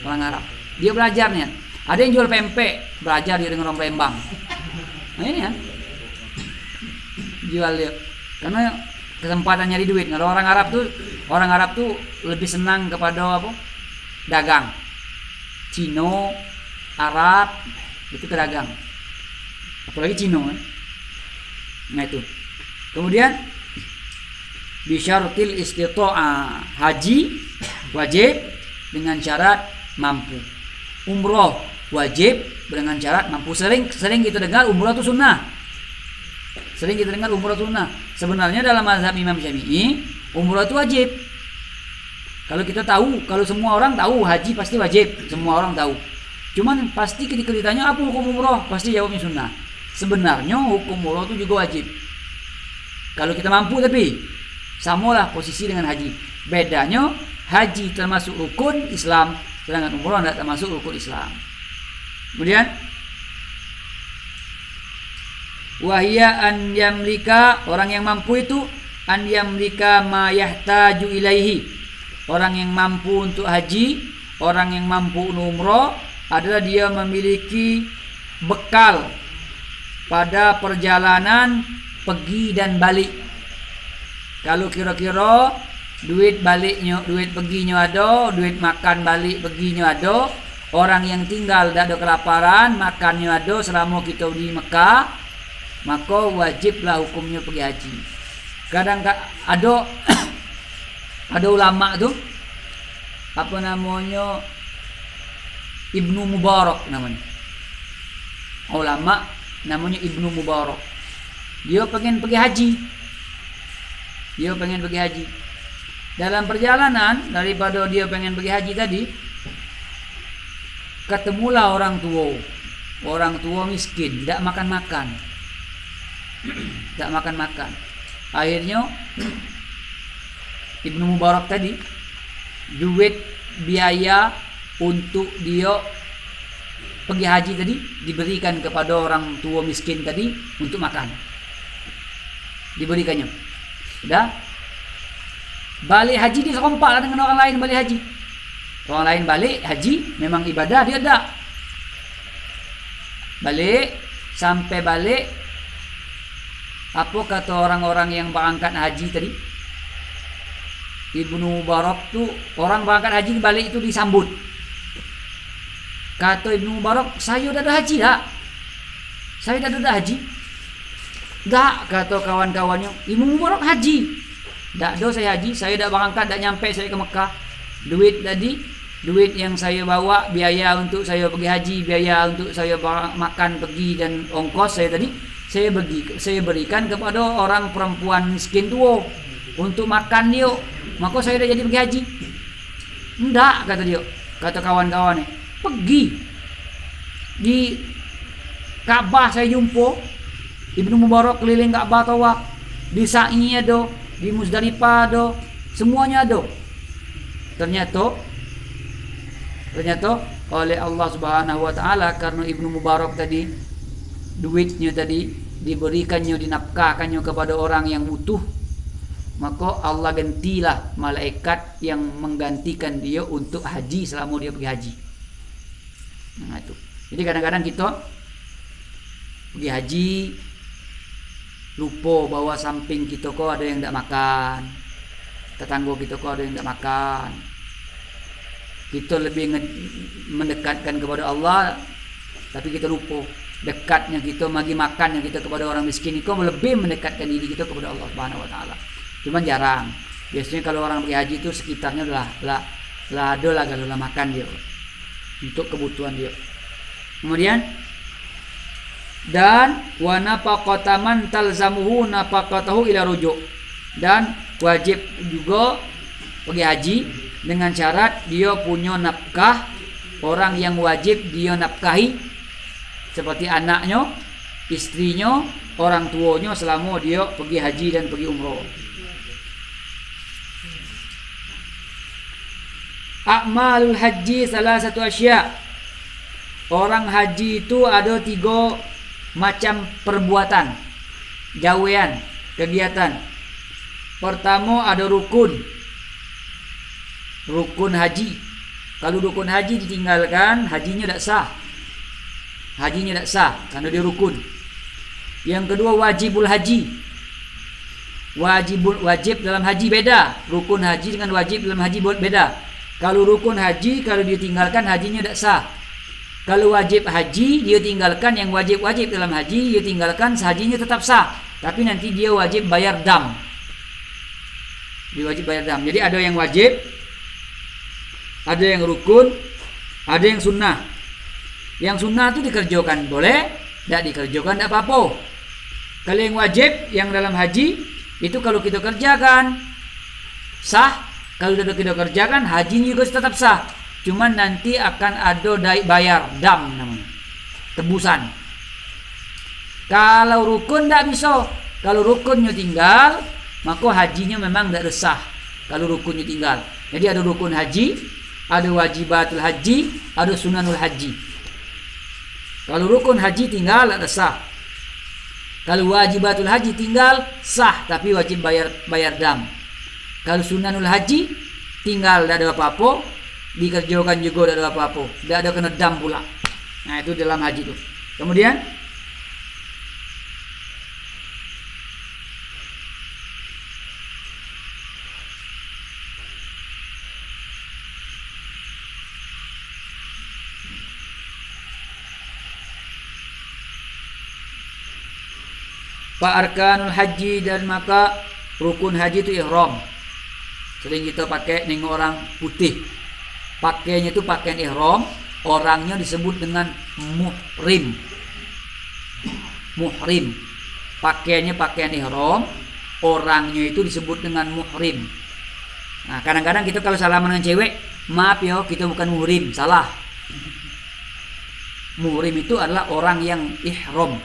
Orang Arab. Dia belajarnya. Ada yang jual pempek, belajar dia dengan orang Palembang. Nah ini kan. Jual dia. Karena kesempatan nyari duit. Kalau orang Arab tuh lebih senang kepada apa? Dagang. Cino, Arab itu pedagang. Apalagi Cino kan. Nah itu. Kemudian bisyaratil istita'ah, haji wajib dengan syarat mampu. Umroh wajib dengan syarat mampu. Sering kita dengar umroh itu sunnah. Sebenarnya dalam mazhab Imam Syafi'i, umroh itu wajib. Kalau kita tahu, kalau semua orang tahu haji pasti wajib, semua orang tahu. Cuman pasti ketika ditanya apa hukum umroh, pasti jawabnya sunnah. Sebenarnya hukum umroh itu juga wajib. Kalau kita mampu tapi Samalah posisi dengan haji. Bedanya haji termasuk rukun Islam, sedangkan umrah tidak termasuk rukun Islam. Kemudian wahia an yamlika, orang yang mampu itu an yamlika ma yahtaju ilaihi. Orang yang mampu untuk haji, orang yang mampu umrah adalah dia memiliki bekal pada perjalanan pergi dan balik. Kalau kira-kira duit baliknya, duit perginya ada, duit makan balik perginya ada, orang yang tinggal tak ada kelaparan, makannya ada selama kita di Mekah, maka wajiblah hukumnya pergi haji. Kadang ada ada ulama tu apa namanya, Ibnu Mubarak namanya. Ulama namanya Ibnu Mubarak. Dia pengen pergi haji. Dalam perjalanan daripada dia pengen pergi haji tadi, ketemulah orang tua miskin, tidak makan-makan. Akhirnya Ibnu Mubarak tadi duit biaya untuk dia pergi haji tadi diberikan kepada orang tua miskin tadi untuk makan. Diberikannya. Sudah. Balik haji dia serompak dengan orang lain balik haji. Orang lain balik haji memang ibadah, dia tak. Sampai balik, apa kata orang-orang yang berangkat haji tadi? Ibnu Mubarak tu, orang berangkat haji balik itu disambut. Kata Ibnu Mubarak, saya dah ada haji tak? Saya dah ada haji. Tak, kata kawan-kawannya, Ibnu Mubarak haji. Tak ada saya haji, saya dah berangkat, dah nyampe saya ke Mekah. Duit tadi, duit yang saya bawa, biaya untuk saya pergi haji, biaya untuk saya makan pergi dan ongkos saya tadi, saya berikan kepada orang perempuan miskin tua untuk makan dia. Maka saya dah jadi pergi haji. Enggak, kata dia, kata kawan-kawan ni. Pergi di Kaabah saya jumpa Ibnu Mubarak keliling Kaabah tawaf, di Sa'i ada, di Muzdalifah ada, semuanya ada. Ternyata oleh Allah Subhanahu wa taala, karena Ibnu Mubarak tadi duitnya tadi diberikannya, dinafkahkannya kepada orang yang butuh, maka Allah gantilah malaikat yang menggantikan dia untuk haji selama dia pergi haji. Nah itu. Jadi kadang-kadang kita pergi haji lupa bahwa samping kita kok ada yang tidak makan, tetangga kita kok ada yang tidak makan. Kita lebih mendekatkan kepada Allah, tapi kita lupa dekatnya kita bagi makannya kita kepada orang miskin itu lebih mendekatkan diri kita kepada Allah Subhanahu wa taala. Cuman jarang. Biasanya kalau orang pergi haji itu sekitarnya lah ada lah kalau makan dia untuk kebutuhan dia. Kemudian dan wa nafaqata man talzamuhu nafaqatahu ila rujuk, dan wajib juga pergi haji dengan syarat dia punya nafkah, orang yang wajib dia nafkahi seperti anaknya, istrinya, orang tuanya selama dia pergi haji dan pergi umrah. A'malul haji salah satu asya. Orang haji itu ada 3 macam perbuatan, gawean, kegiatan. Pertama ada rukun haji. Kalau rukun haji ditinggalkan, hajinya tak sah. Karena dia rukun. Yang kedua wajibul haji. Wajib dalam haji beda. Rukun haji dengan wajib dalam haji beda. Kalau rukun haji, kalau dia tinggalkan, hajinya tak sah. Kalau wajib haji dia tinggalkan, yang wajib dalam haji dia tinggalkan, hajinya tetap sah, tapi nanti dia wajib bayar dam. Jadi ada yang wajib, ada yang rukun, ada yang sunnah. Yang sunnah itu dikerjakan boleh, tidak dikerjakan tidak apa-apa. Kalau yang wajib yang dalam haji itu kalau kita kerjakan sah, kalau tidak kita kerjakan hajinya juga tetap sah. Cuman nanti akan ada bayar dam namanya, tebusan. Kalau rukun tidak bisa. Kalau rukunnya tinggal, maka hajinya memang tidak sah kalau rukunnya tinggal. Jadi ada rukun haji, ada wajibatul haji, ada sunanul haji. Kalau rukun haji tinggal tidak sah. Kalau wajibatul haji tinggal sah tapi wajib bayar dam. Kalau sunanul haji tinggal tidak ada apa-apa, dikerjakan juga tidak ada apa-apa, tidak ada kena dam pula. Nah itu dalam haji itu. Kemudian arkanul haji, dan maka rukun haji itu ihram. Sering kita pakai nengok orang putih, pakainya itu pakaian ihram, orangnya disebut dengan muhrim. Muhrim, pakaiannya pakaian ihram, orangnya itu disebut dengan muhrim. Nah kadang-kadang kita kalau salaman dengan cewek, maaf ya kita bukan muhrim, salah. Muhrim itu adalah orang yang ihram.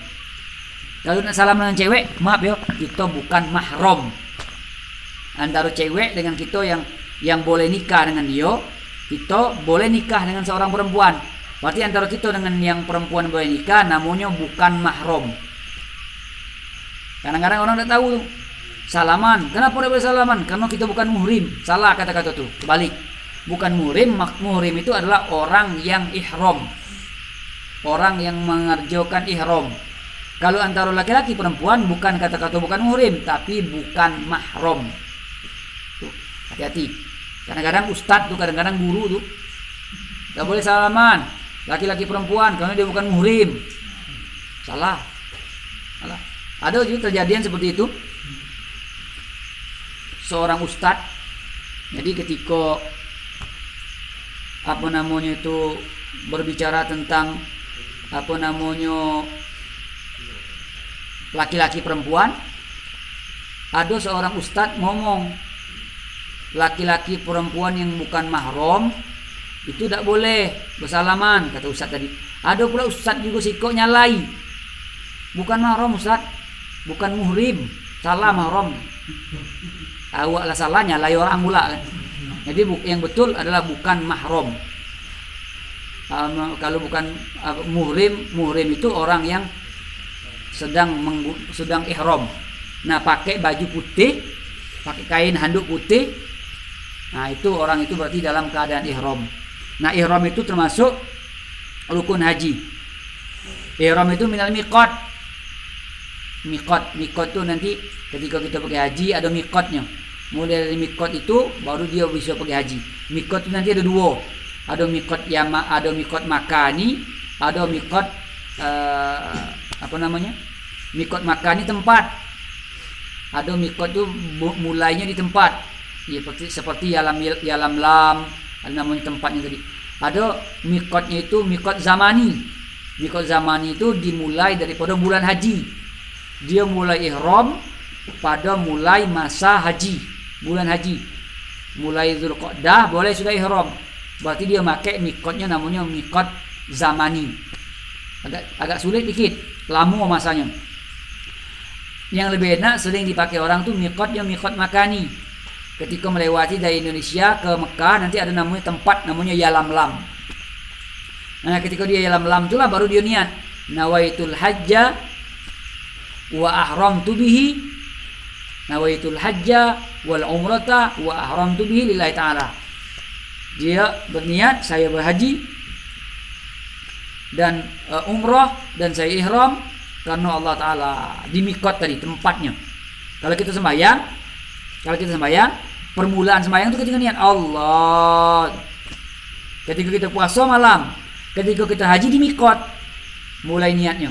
Kalau nak salam dengan cewek, maaf ya, kita bukan mahram. Antara cewek dengan kita yang boleh nikah dengan dia, kita boleh nikah dengan seorang perempuan. Berarti antara kita dengan yang perempuan boleh nikah, namanya bukan mahram. Kadang-kadang orang tidak tahu salaman. Kenapa tidak boleh salaman? Karena kita bukan muhrim. Salah kata-kata itu. Balik. Bukan muhrim. Muhrim itu adalah orang yang ihram, orang yang mengerjakan ihram. Kalau antara laki-laki perempuan bukan kata-kata bukan muhrim, tapi bukan mahram. Tuh, hati-hati. Kadang-kadang ustadz tuh, kadang-kadang guru tuh, gak boleh salaman laki-laki perempuan karena dia bukan muhrim. Salah. Ada juga kejadian seperti itu. Seorang ustadz, jadi ketika berbicara tentang laki-laki perempuan, ada seorang ustadz ngomong laki-laki perempuan yang bukan mahram itu tidak boleh bersalaman, kata ustadz tadi. Ada pula ustadz juga sikok nyalai, bukan mahram ustadz, bukan muhrim, salah mahram. Awak lah salah, nyalai orang pula kan. Jadi yang betul adalah bukan mahram. Kalau bukan muhrim itu orang yang sedang ihram. Nah pakai baju putih, pakai kain handuk putih, nah itu orang itu berarti dalam keadaan ihram. Nah ihram itu termasuk rukun haji. Ihram itu minal miqat. Miqat itu nanti ketika kita pergi haji ada miqatnya. Mulai dari miqat itu baru dia bisa pergi haji. Miqat itu nanti ada dua. Ada miqat ada miqat makani, ada miqat Mikot makan di tempat. Ada mikot itu mulainya di tempat. Ya, seperti yalam lam, namanya tempatnya tadi. Ada mikotnya itu mikot zamani. Mikot zamani itu dimulai daripada bulan haji. Dia mulai ihram pada mulai masa haji, bulan haji. Mulai Zulqa'dah boleh sudah ihram. Berarti dia pakai mikotnya namanya mikot zamani. Agak sulit dikit, lama masanya. Yang lebih enak sering dipakai orang tuh miqatnya miqat makani. Ketika melewati dari Indonesia ke Mekah nanti ada namanya tempat namanya Yalam Lam. Nah ketika dia Yalam Lam itulah baru dia niat nawaitul hajja wa ahramtu bihi, nawaitul hajja wal umrata wa ahramtu bihi lillahi ta'ala. Dia berniat saya berhaji dan umrah dan saya ihram karena Allah Ta'ala di mikot tadi tempatnya. Kalau kita sembahyang, permulaan sembahyang itu ketika niat Allah. Ketika kita puasa malam, ketika kita haji di mikot, mulai niatnya.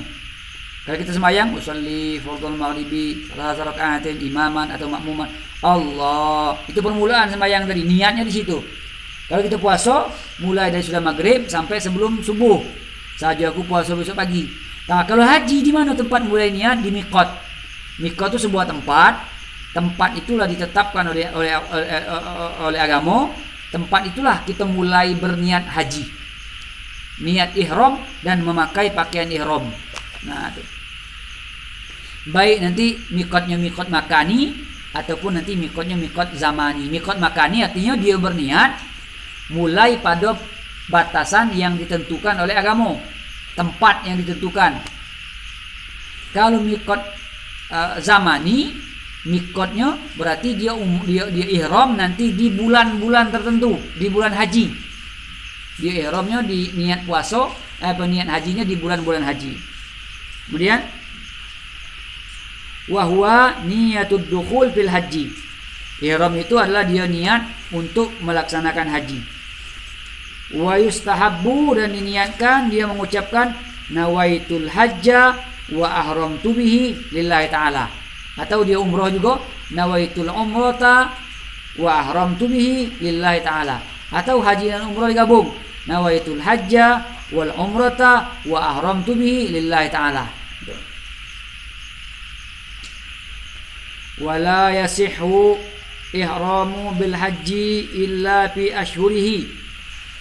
Kalau kita sembahyang, usolli fardhul maghribi salah rakaatin imaman atau makmuman, Allah. Itu permulaan sembahyang tadi, niatnya di situ. Kalau kita puasa, mulai dari sudah maghrib sampai sebelum subuh. Saja aku puasa besok pagi. Nah, kalau haji di mana tempat mulai niat? Di mikot. Mikot itu sebuah tempat. Tempat itulah ditetapkan oleh agama. Tempat itulah kita mulai berniat haji. Niat ihram dan memakai pakaian ihram. Nah, itu. Baik nanti mikotnya mikot makani ataupun nanti mikotnya mikot zamani. Mikot makani artinya dia berniat mulai pada batasan yang ditentukan oleh agama, tempat yang ditentukan. Kalau mikot zamani, mikotnya berarti dia ihram nanti di bulan-bulan tertentu, di bulan haji. Dia ihramnya di niat puasa, niat hajinya di bulan-bulan haji. Kemudian wa huwa niyatud dukhul fil haji. Ihram itu adalah dia niat untuk melaksanakan haji. Wa yustahabbu, dan diniatkan dia mengucapkan nawaitul hajja wa ahramtu bihi lillahi ta'ala. Atau dia umrah juga, nawaitul umrata wa ahramtu bihi lillahi ta'ala. Atau haji dan umrah digabung, nawaitul hajja wal umrata wa ahramtu bihi lillahi ta'ala. Wala yasihhu ihramu bil haji illa fi ashhurihi.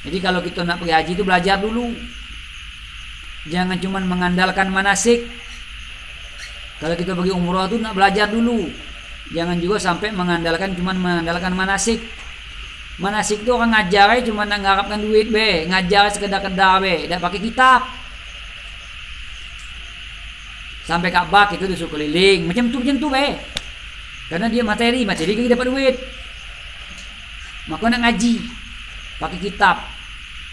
Jadi kalau kita nak pergi haji itu belajar dulu. Jangan cuma mengandalkan manasik. Kalau kita pergi umrah itu nak belajar dulu. Jangan juga sampai mengandalkan manasik. Manasik itu orang ngajar cuma nak ngarapkan duit be, ngajar sekedar-kedar be, dak pakai kitab. Sampai Ka'bah kita disuruh keliling, macam tu be. Karena dia materi kita dapat duit. Maka nak ngaji pakai kitab.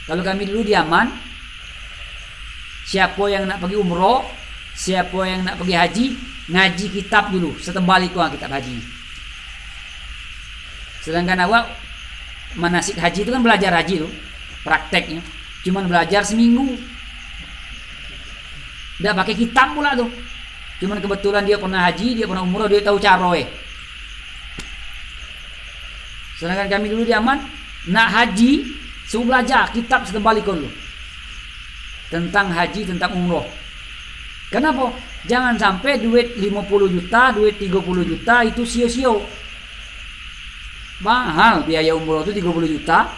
Kalau kami dulu di Yaman, siapa yang nak pergi umrah, siapa yang nak pergi haji, ngaji kitab dulu, setebal itu kitab haji. Sedangkan awak manasik haji itu kan belajar haji tuh, prakteknya cuman belajar seminggu. Dah pakai kitab pula tuh. Cuman kebetulan dia pernah haji, dia pernah umrah, dia tahu cara Sedangkan kami dulu di Yaman, nak haji, suruh belajar kitab setebal itu dulu. Tentang haji, tentang umrah. Kenapa? Jangan sampai duit 50 juta, duit 30 juta itu sia-sia. Mahal biaya umrah itu 30 juta.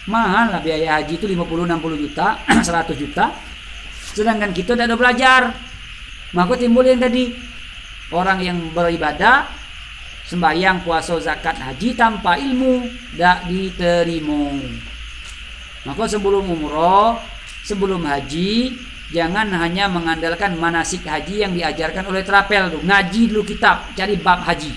Mahal lah biaya haji itu 50, 60 juta, 100 juta. Sedangkan kita tidak ada belajar. Maka timbul yang tadi, orang yang beribadah, sembahyang, puasa, zakat, haji tanpa ilmu tidak diterima. Maka sebelum umrah, sebelum haji, jangan hanya mengandalkan manasik haji yang diajarkan oleh terapel tuh. Ngaji dulu kitab, cari bab haji.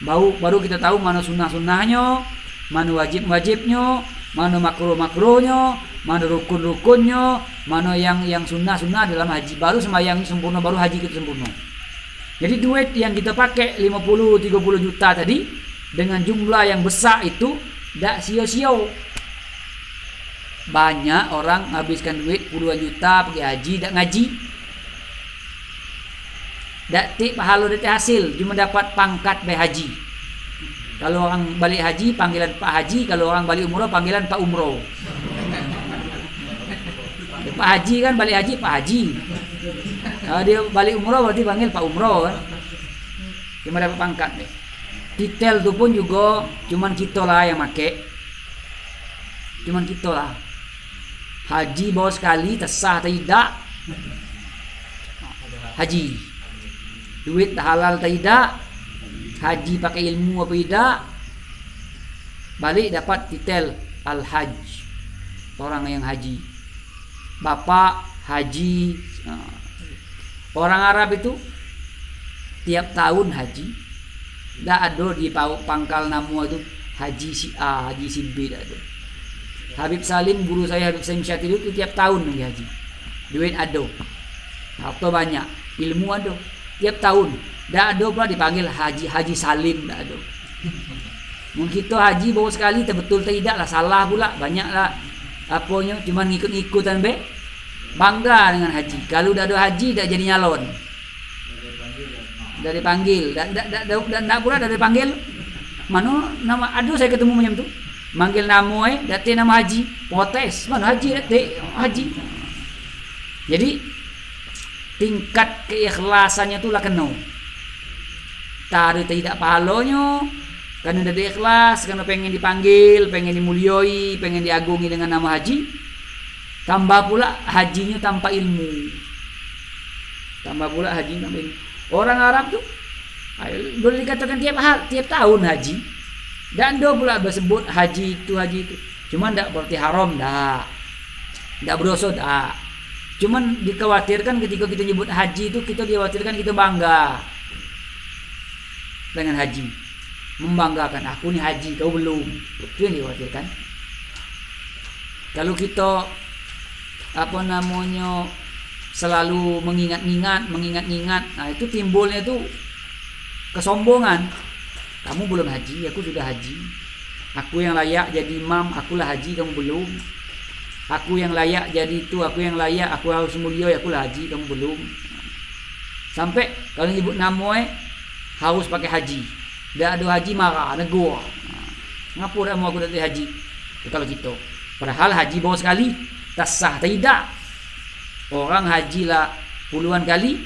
Baru kita tahu mana sunnah-sunnahnya, mana wajib-wajibnya, mana makruh-makruhnya, mana rukun-rukunnya, mana yang sunnah-sunnah dalam haji. Baru sembahyang sempurna, baru haji kita sempurna. Jadi duit yang kita pakai 50-30 juta tadi dengan jumlah yang besar itu tidak sia-sia. Banyak orang habiskan duit puluhan juta pergi haji, tidak ngaji. Tak pahala, tak hasil, cuma dapat pangkat haji. Kalau orang balik haji panggilan Pak Haji, kalau orang balik umrah panggilan Pak Umroh. Pak Haji kan balik haji Pak Haji. Dia balik umrah berarti panggil Pak Umroh kan. Cuma dapat pangkat deh. Titel tu pun juga cuman kita lah yang make. Cuman kita lah. Haji bawa sekali tersah tidak. Haji. Duit halal tidak. Haji pakai ilmu apa tidak. Balik dapat titel Al-Hajj. Orang yang haji. Bapak haji. Orang Arab itu tiap tahun haji. Tak ada di pangkal nama itu haji si A, haji si B, tak ada. Habib Salim, guru saya Habib Salim Syatiri itu tiap tahun pergi haji. Duit ada, harta banyak, ilmu ada, tiap tahun. Tak ada pula dipanggil Haji Salim, tak ada. Mungkin kita haji baru sekali, betul tidak lah, salah pula, banyak lah apanya, cuma ngikut-ngikutan be. Bangga dengan haji. Kalau dah ada haji tak jadi nyalon. Dah dipanggil, tak pula dah dipanggil. Mana nama aduh saya ketemu macam tu. Manggil nama datik nama haji, protes. Mana haji datik? Haji. Jadi tingkat keikhlasannya tu lah kena. Tak ada tidak pahalanya. Karena dah ikhlas, karena pengen dipanggil, pengen dimuliai, pengen diagungi dengan nama haji. Tambah pula hajinya tanpa ilmu. Tambah pula hajinya tanpa ilmu. Orang Arab tu Boleh dikatakan tiap tahun haji. Dan do pula bersebut haji itu. Cuma tidak berarti haram, tidak berdosa, dah. Cuman dikhawatirkan ketika kita nyebut haji itu, kita dikhawatirkan kita bangga dengan haji, membanggakan, aku nih haji, kau belum. Itu yang dikhawatirkan. Kalau kita selalu mengingat-ingat, nah itu timbulnya itu kesombongan. Kamu belum haji, aku sudah haji. Aku yang layak jadi imam, akulah haji, kamu belum. Aku yang layak jadi itu, aku yang layak, aku harus mulia, akulah haji, kamu belum. Sampai kalau nyebut nama harus pakai haji. Dah ada haji marah, negur. Ngapa dah mau aku datang haji? Itu kalau kita. Padahal haji baru sekali, tak sah, tidak. Orang haji lah puluhan kali,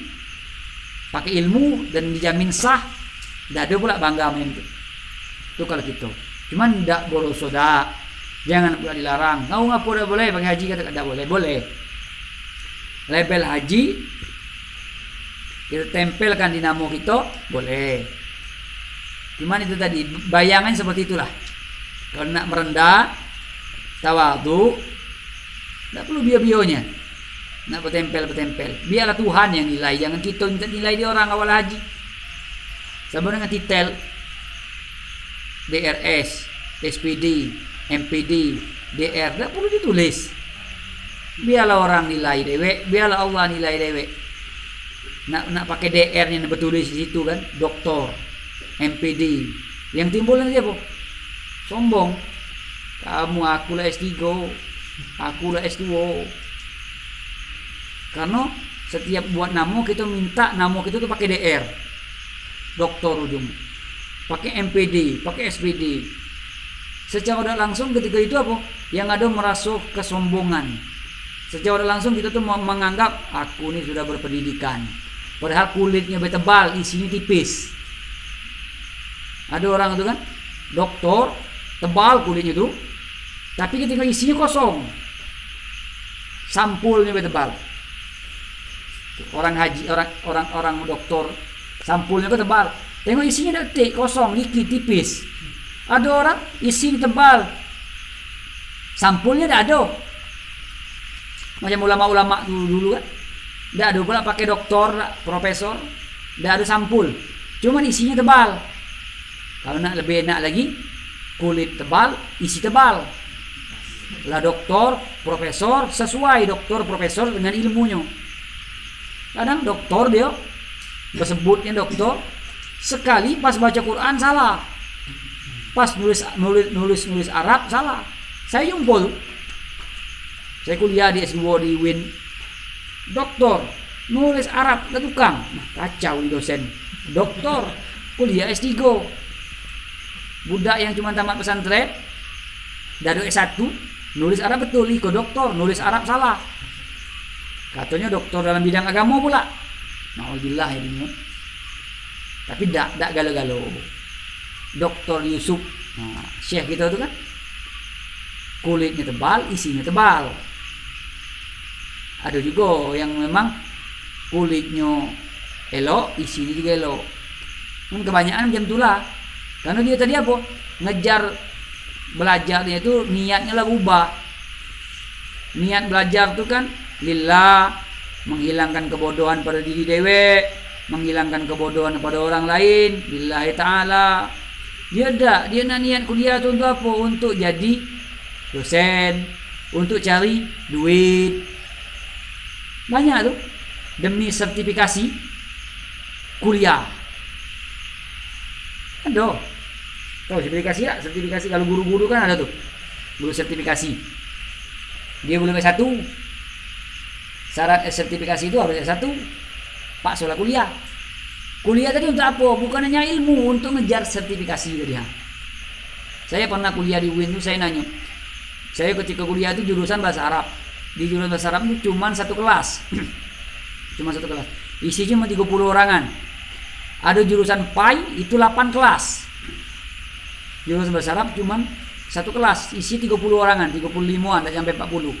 pakai ilmu dan dijamin sah. Dah ada pula bangga main itu kalau gitu. Cuman tidak boros, dah. Jangan pula dilarang. Kau ngapo dah boleh pakai haji, kata tidak boleh. Label haji kita tempelkan di nama kita, boleh. Cuman itu tadi bayangan seperti itulah. Kalau nak merendah, tawadhu, tidak perlu bio-bionya. Nak bertempel. Biarlah Tuhan yang nilai, jangan kita minta nilai dia orang awal haji. Sama dengan titel DRS, SPD, MPD, DR, tidak perlu ditulis. Biarlah orang nilai dewek, biarlah Allah nilai dewek. Nak pakai DR-nya bertulis di situ kan, doktor, MPD. Yang timbul nanti apa? Sombong. Kamu, akulah S3, akulah S2. Karena setiap buat nama kita minta nama kita tuh pakai DR. Doktor ujung. Pakai MPD, pakai SPD. Secara tidak langsung ketika itu apa? Yang ada merasa kesombongan. Secara tidak langsung kita tuh menganggap aku ini sudah berpendidikan. Padahal kulitnya tebal, isinya tipis. Ada orang itu kan, doktor, tebal kulitnya itu, tapi ketika isinya kosong, sampulnya tebal. Orang haji, orang doktor, sampulnya tebal. Tengok isinya detik, kosong, dikit, tipis. Ada orang isi tebal, sampulnya tidak ada. Macam ulama-ulama dulu kan, tidak ada pula pakai doktor, profesor, tidak ada sampul. Cuma isinya tebal. Kalau nak lebih enak lagi, kulit tebal, isi tebal. Lah doktor, profesor, sesuai doktor, profesor dengan ilmunya. Kadang doktor dia bersebutnya doktor, sekali pas baca Quran salah, pas nulis Arab salah. Saya jumpa tuh, saya kuliah di S2 di UIN, doktor nulis Arab ke tukang, kacau di dosen. Doktor kuliah S3, budak yang cuma tamat pesantren dari S1 nulis Arab betul, ke doktor nulis Arab salah. Katanya doktor dalam bidang agama pula. Nauzubillah ini. Tapi tak galau-galau. Doktor Yusuf, syekh kita itu kan, kulitnya tebal, isinya tebal. Ada juga yang memang kulitnya elok, isinya juga elok. Kebanyakan macam itulah. Karena dia tadi apa? Ngejar belajarnya itu niatnya lah ubah. Niat belajar itu kan lillah, menghilangkan kebodohan pada diri dewek, menghilangkan kebodohan pada orang lain, lillahi ta'ala. Dia nak niat kuliah itu untuk apa? Untuk jadi dosen, untuk cari duit. Banyak tuh demi sertifikasi kuliah. Ada. Tahu sertifikasi tak? Sertifikasi kalau guru-guru kan ada tuh. Guru sertifikasi. Dia belum S1. Syarat sertifikasi itu harus S1. Pak soal kuliah. Kuliah tadi untuk apa? Bukan hanya ilmu, untuk ngejar sertifikasi tadi. Saya pernah kuliah di UIN itu, saya nanya. Saya ketika kuliah itu jurusan bahasa Arab. Di jurusan bahasa Arab itu cuma satu kelas. Cuma satu kelas. Isi cuma 30 orangan. Ada jurusan PAI itu 8 kelas. Jurusan bahasa Arab cuma satu kelas, isi 30 orangan, 35-an, tak sampai 40.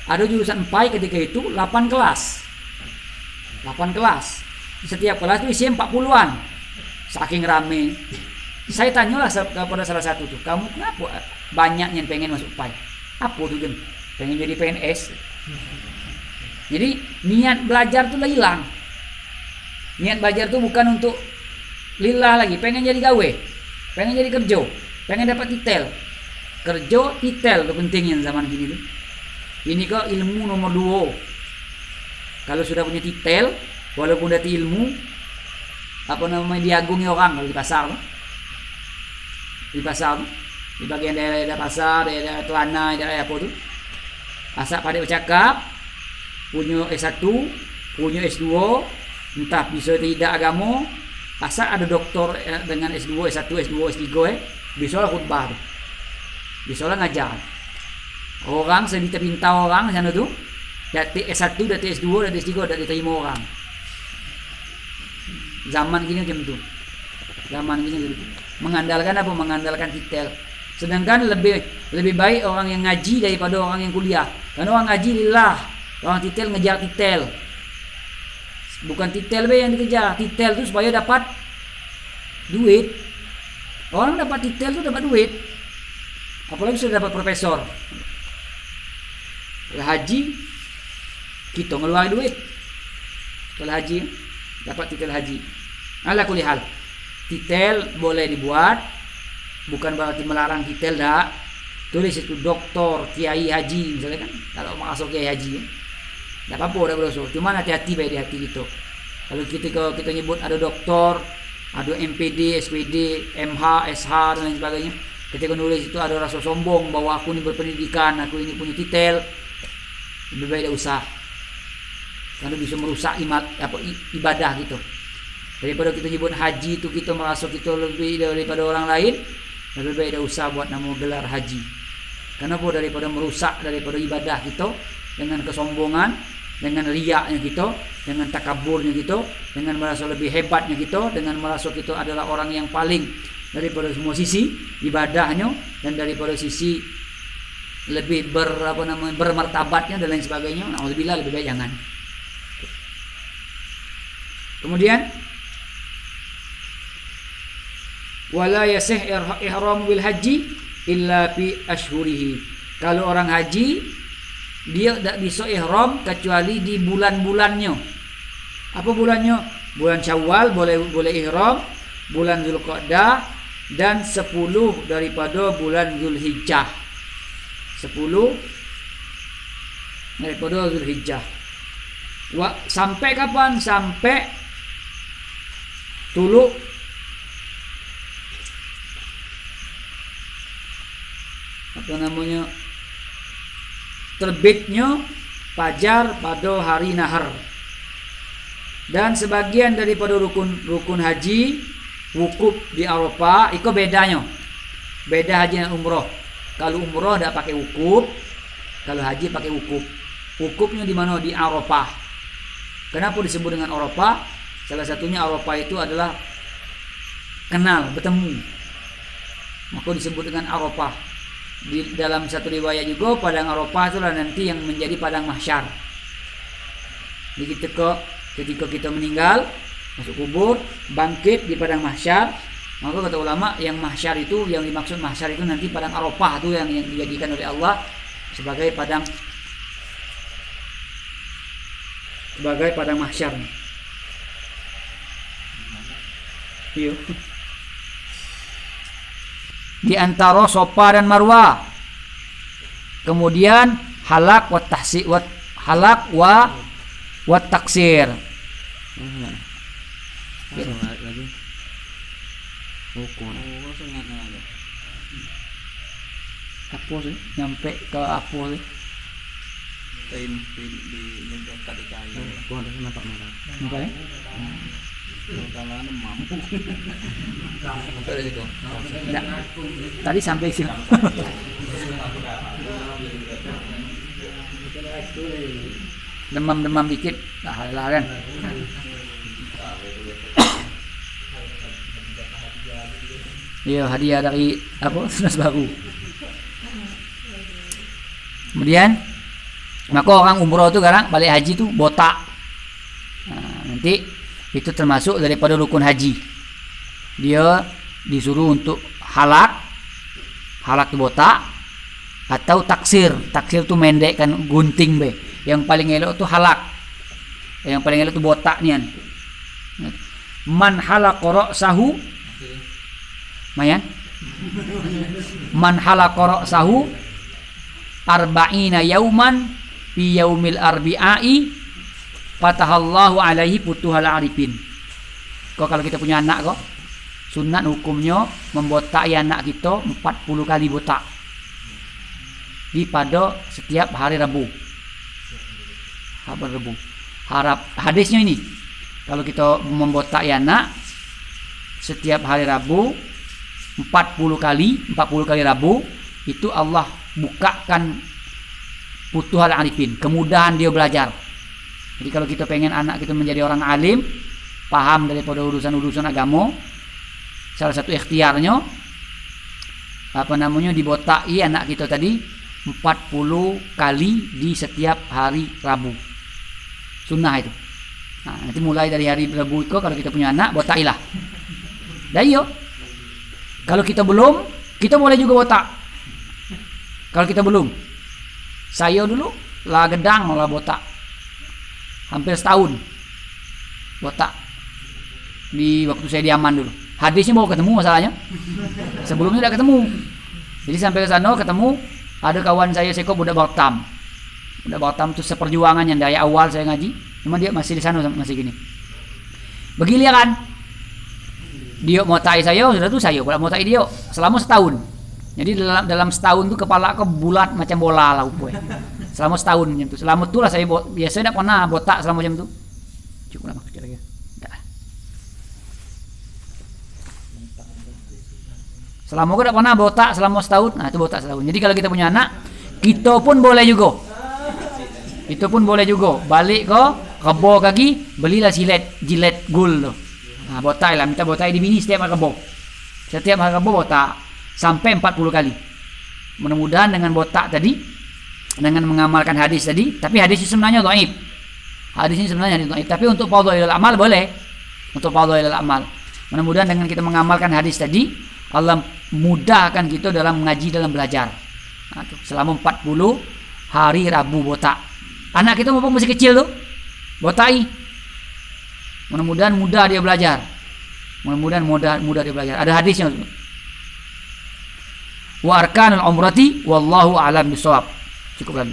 Ada jurusan PAI ketika itu 8 kelas. 8 kelas. Setiap kelas tuh isinya 40-an. Saking rame. Saya tanyalah kepada salah satu tuh, kamu kenapa banyak yang pengen masuk PAI? Apa tuh Jen? Pengen jadi PNS. Jadi niat belajar tuh hilang. Niat belajar tuh bukan untuk lillah lagi, pengen jadi gawe, pengen jadi kerja, pengen dapat titel. Kerja titel itu pentingnya zaman gini tuh. Ini kok ilmu nomor 2. Kalau sudah punya titel, walaupun dati ilmu, apa namanya, diagungin orang kalau di pasar tuh. Di pasar tuh, di bagian daerah pasar, daerah Kelana, daerah apa tuh. Asal pada bercakap, punya S1, punya S2, entah bisa tidak agama, asal ada doktor dengan S2, S1, S2, S3, bisa lah khutbah tuh. Bisa lah ngajar. Orang sepinta-pinta orang sana tuh, dari S1, dari S2, dari S3, dari diterima orang. Zaman gini macam tu. Zaman gini gitu. Mengandalkan apa? Mengandalkan titel. Sedangkan lebih baik orang yang ngaji daripada orang yang kuliah. Karena orang ngaji lillah, orang titel ngejar titel. Bukan titel yang dikejar. Titel tu supaya dapat duit. Orang dapat titel tu dapat duit. Apalagi sudah dapat profesor. Kalau haji, kita ngeluarin duit. Kalau haji, dapat titel haji. Ala kulli hal. Titel boleh dibuat, bukan berarti melarang titel dah. Tulis itu doktor, kiai haji misalnya kan. Kalau masuk kiai haji kan. Tak apa-apa dah berdosa. Cuma hati-hati baik di hati kita. Kalau kita nyebut ada doktor, ada MPD, SPD, MH, SH dan lain sebagainya. Ketika nulis itu ada rasa sombong bahwa aku ini berpendidikan, aku ini punya titel. Lebih baik tidak usah. Karena bisa merusak ibadah gitu. Daripada kita nyebut haji itu kita merasa kita lebih daripada orang lain, lebih baik tidak usah buat nama gelar haji. Kenapa? Daripada merusak daripada ibadah kita dengan kesombongan, dengan riaknya kita, dengan takaburnya kita, dengan merasa lebih hebatnya kita, dengan merasa kita adalah orang yang paling daripada semua sisi ibadahnya dan daripada sisi lebih bermartabatnya dan lain sebagainya. Alhamdulillah lebih baik jangan. Kemudian wala yasih ihram bil haji illa fi ashhurihi. Kalau orang haji dia tak bisa ihram kecuali di bulan-bulannya. Apa bulannya? Bulan Syawal boleh ihram, bulan Zulqa'dah dan 10 daripada bulan Zulhijjah. 10 daripada Zulhijjah. Sampai kapan? Sampai tulu apa namanya, terbitnya fajar pada hari nahar. Dan sebagian daripada rukun haji wukuf di Arafah, itu bedanya. Beda haji dan umroh. Kalau umroh tidak pakai wukuf, kalau haji pakai wukuf. Wukufnya di mana? Di Arafah. Kenapa disebut dengan Arafah? Salah satunya Arafah itu adalah kenal, bertemu. Maka disebut dengan Arafah. Di dalam satu riwayat juga padang Arafah itulah nanti yang menjadi padang mahsyar. Jadi ketika kita meninggal, masuk kubur, bangkit di padang mahsyar, maka kata ulama yang mahsyar itu, yang dimaksud mahsyar itu nanti padang Arafah itu yang dijadikan oleh Allah sebagai padang mahsyar. Iya. Di antara Safa dan Marwah. Kemudian halak wa tahsi wa halak wa taksir. Lagi. Apa sih? Nyampe ke apa sih? Di dekat kayu. Gua ada nampak merah. Apa ya? Kalau mampu. Nggak. Tadi sampai sini. Demam dikit, lah kan. Iya, hadiah dari apa? Tunas baru. Kemudian maka orang umroh itu sekarang balik haji itu botak. Nah, nanti Itu termasuk daripada rukun haji. Dia disuruh untuk halak itu botak, atau taksir. Taksir tu mendekkan gunting be. Yang paling elok tu halak. Yang paling elok tu botak nian. Man halaq ra'sahu mayan. Man halaq ra'sahu arba'ina yauman fi yaumil arbi'i fatahallahu alaihi putuhal arifin. Kalau kita punya anak sunat hukumnya membotai anak kita 40 kali botak di pada setiap hari Rabu. Hadisnya ini, kalau kita membotai anak setiap hari Rabu 40 kali Rabu, itu Allah bukakan putuhal arifin, kemudahan dia belajar. Jadi kalau kita pengen anak kita menjadi orang alim, paham daripada urusan-urusan agama, salah satu ikhtiarnya dibotai anak kita tadi 40 kali di setiap hari Rabu. Sunnah itu. Nah, nanti mulai dari hari Rabu itu kalau kita punya anak, botailah. Dan iyo, kalau kita belum, kita boleh juga botak. Kalau kita belum, saya dulu lah gedang lah botak, hampir setahun botak. Di waktu saya di Yaman dulu. Hadisnya baru ketemu masalahnya. Sebelumnya tidak ketemu. Jadi sampai ke sana ketemu, ada kawan saya Seko budak Batam. Budak Batam itu seperjuangan yang dari awal saya ngaji, cuma dia masih di sana masih gini. Begiliran. Dia mau tai saya, sudah tuh saya mau tai dia selama setahun. Jadi dalam setahun tuh kepala aku bulat macam bola lah upoy. Selama setahun macam itu. Selama itulah saya biasanya tidak pernah botak selama macam itu. Cukup lah kira-kira. Selama aku tidak pernah botak selama setahun. Nah itu botak setahun. Jadi kalau kita punya anak, kita pun boleh juga. Itu pun boleh juga. Balik ke kebo kaki, belilah jilet gul tu. Nah, botai lah, minta botai di bini setiap hari kebo. Setiap hari kebo botak sampai 40 kali. Mudah-mudahan dengan botak tadi, dengan mengamalkan hadis tadi, tapi hadis sebenarnya dhaif. Hadis ini sebenarnya dhaif, tapi untuk fadhailul amal boleh. Untuk fadhailul amal. Mudah-mudahan dengan kita mengamalkan hadis tadi, Allah mudahkan kita dalam mengaji, dalam belajar. Nah, selama 40 hari Rabu botak. Anak kita mumpung masih kecil tuh, botai. Mudah-mudahan mudah dia belajar. Mudah-mudahan mudah dia belajar. Ada hadisnya. Wa arkanul umrati wallahu a'lam bishawab. Cukup lagi.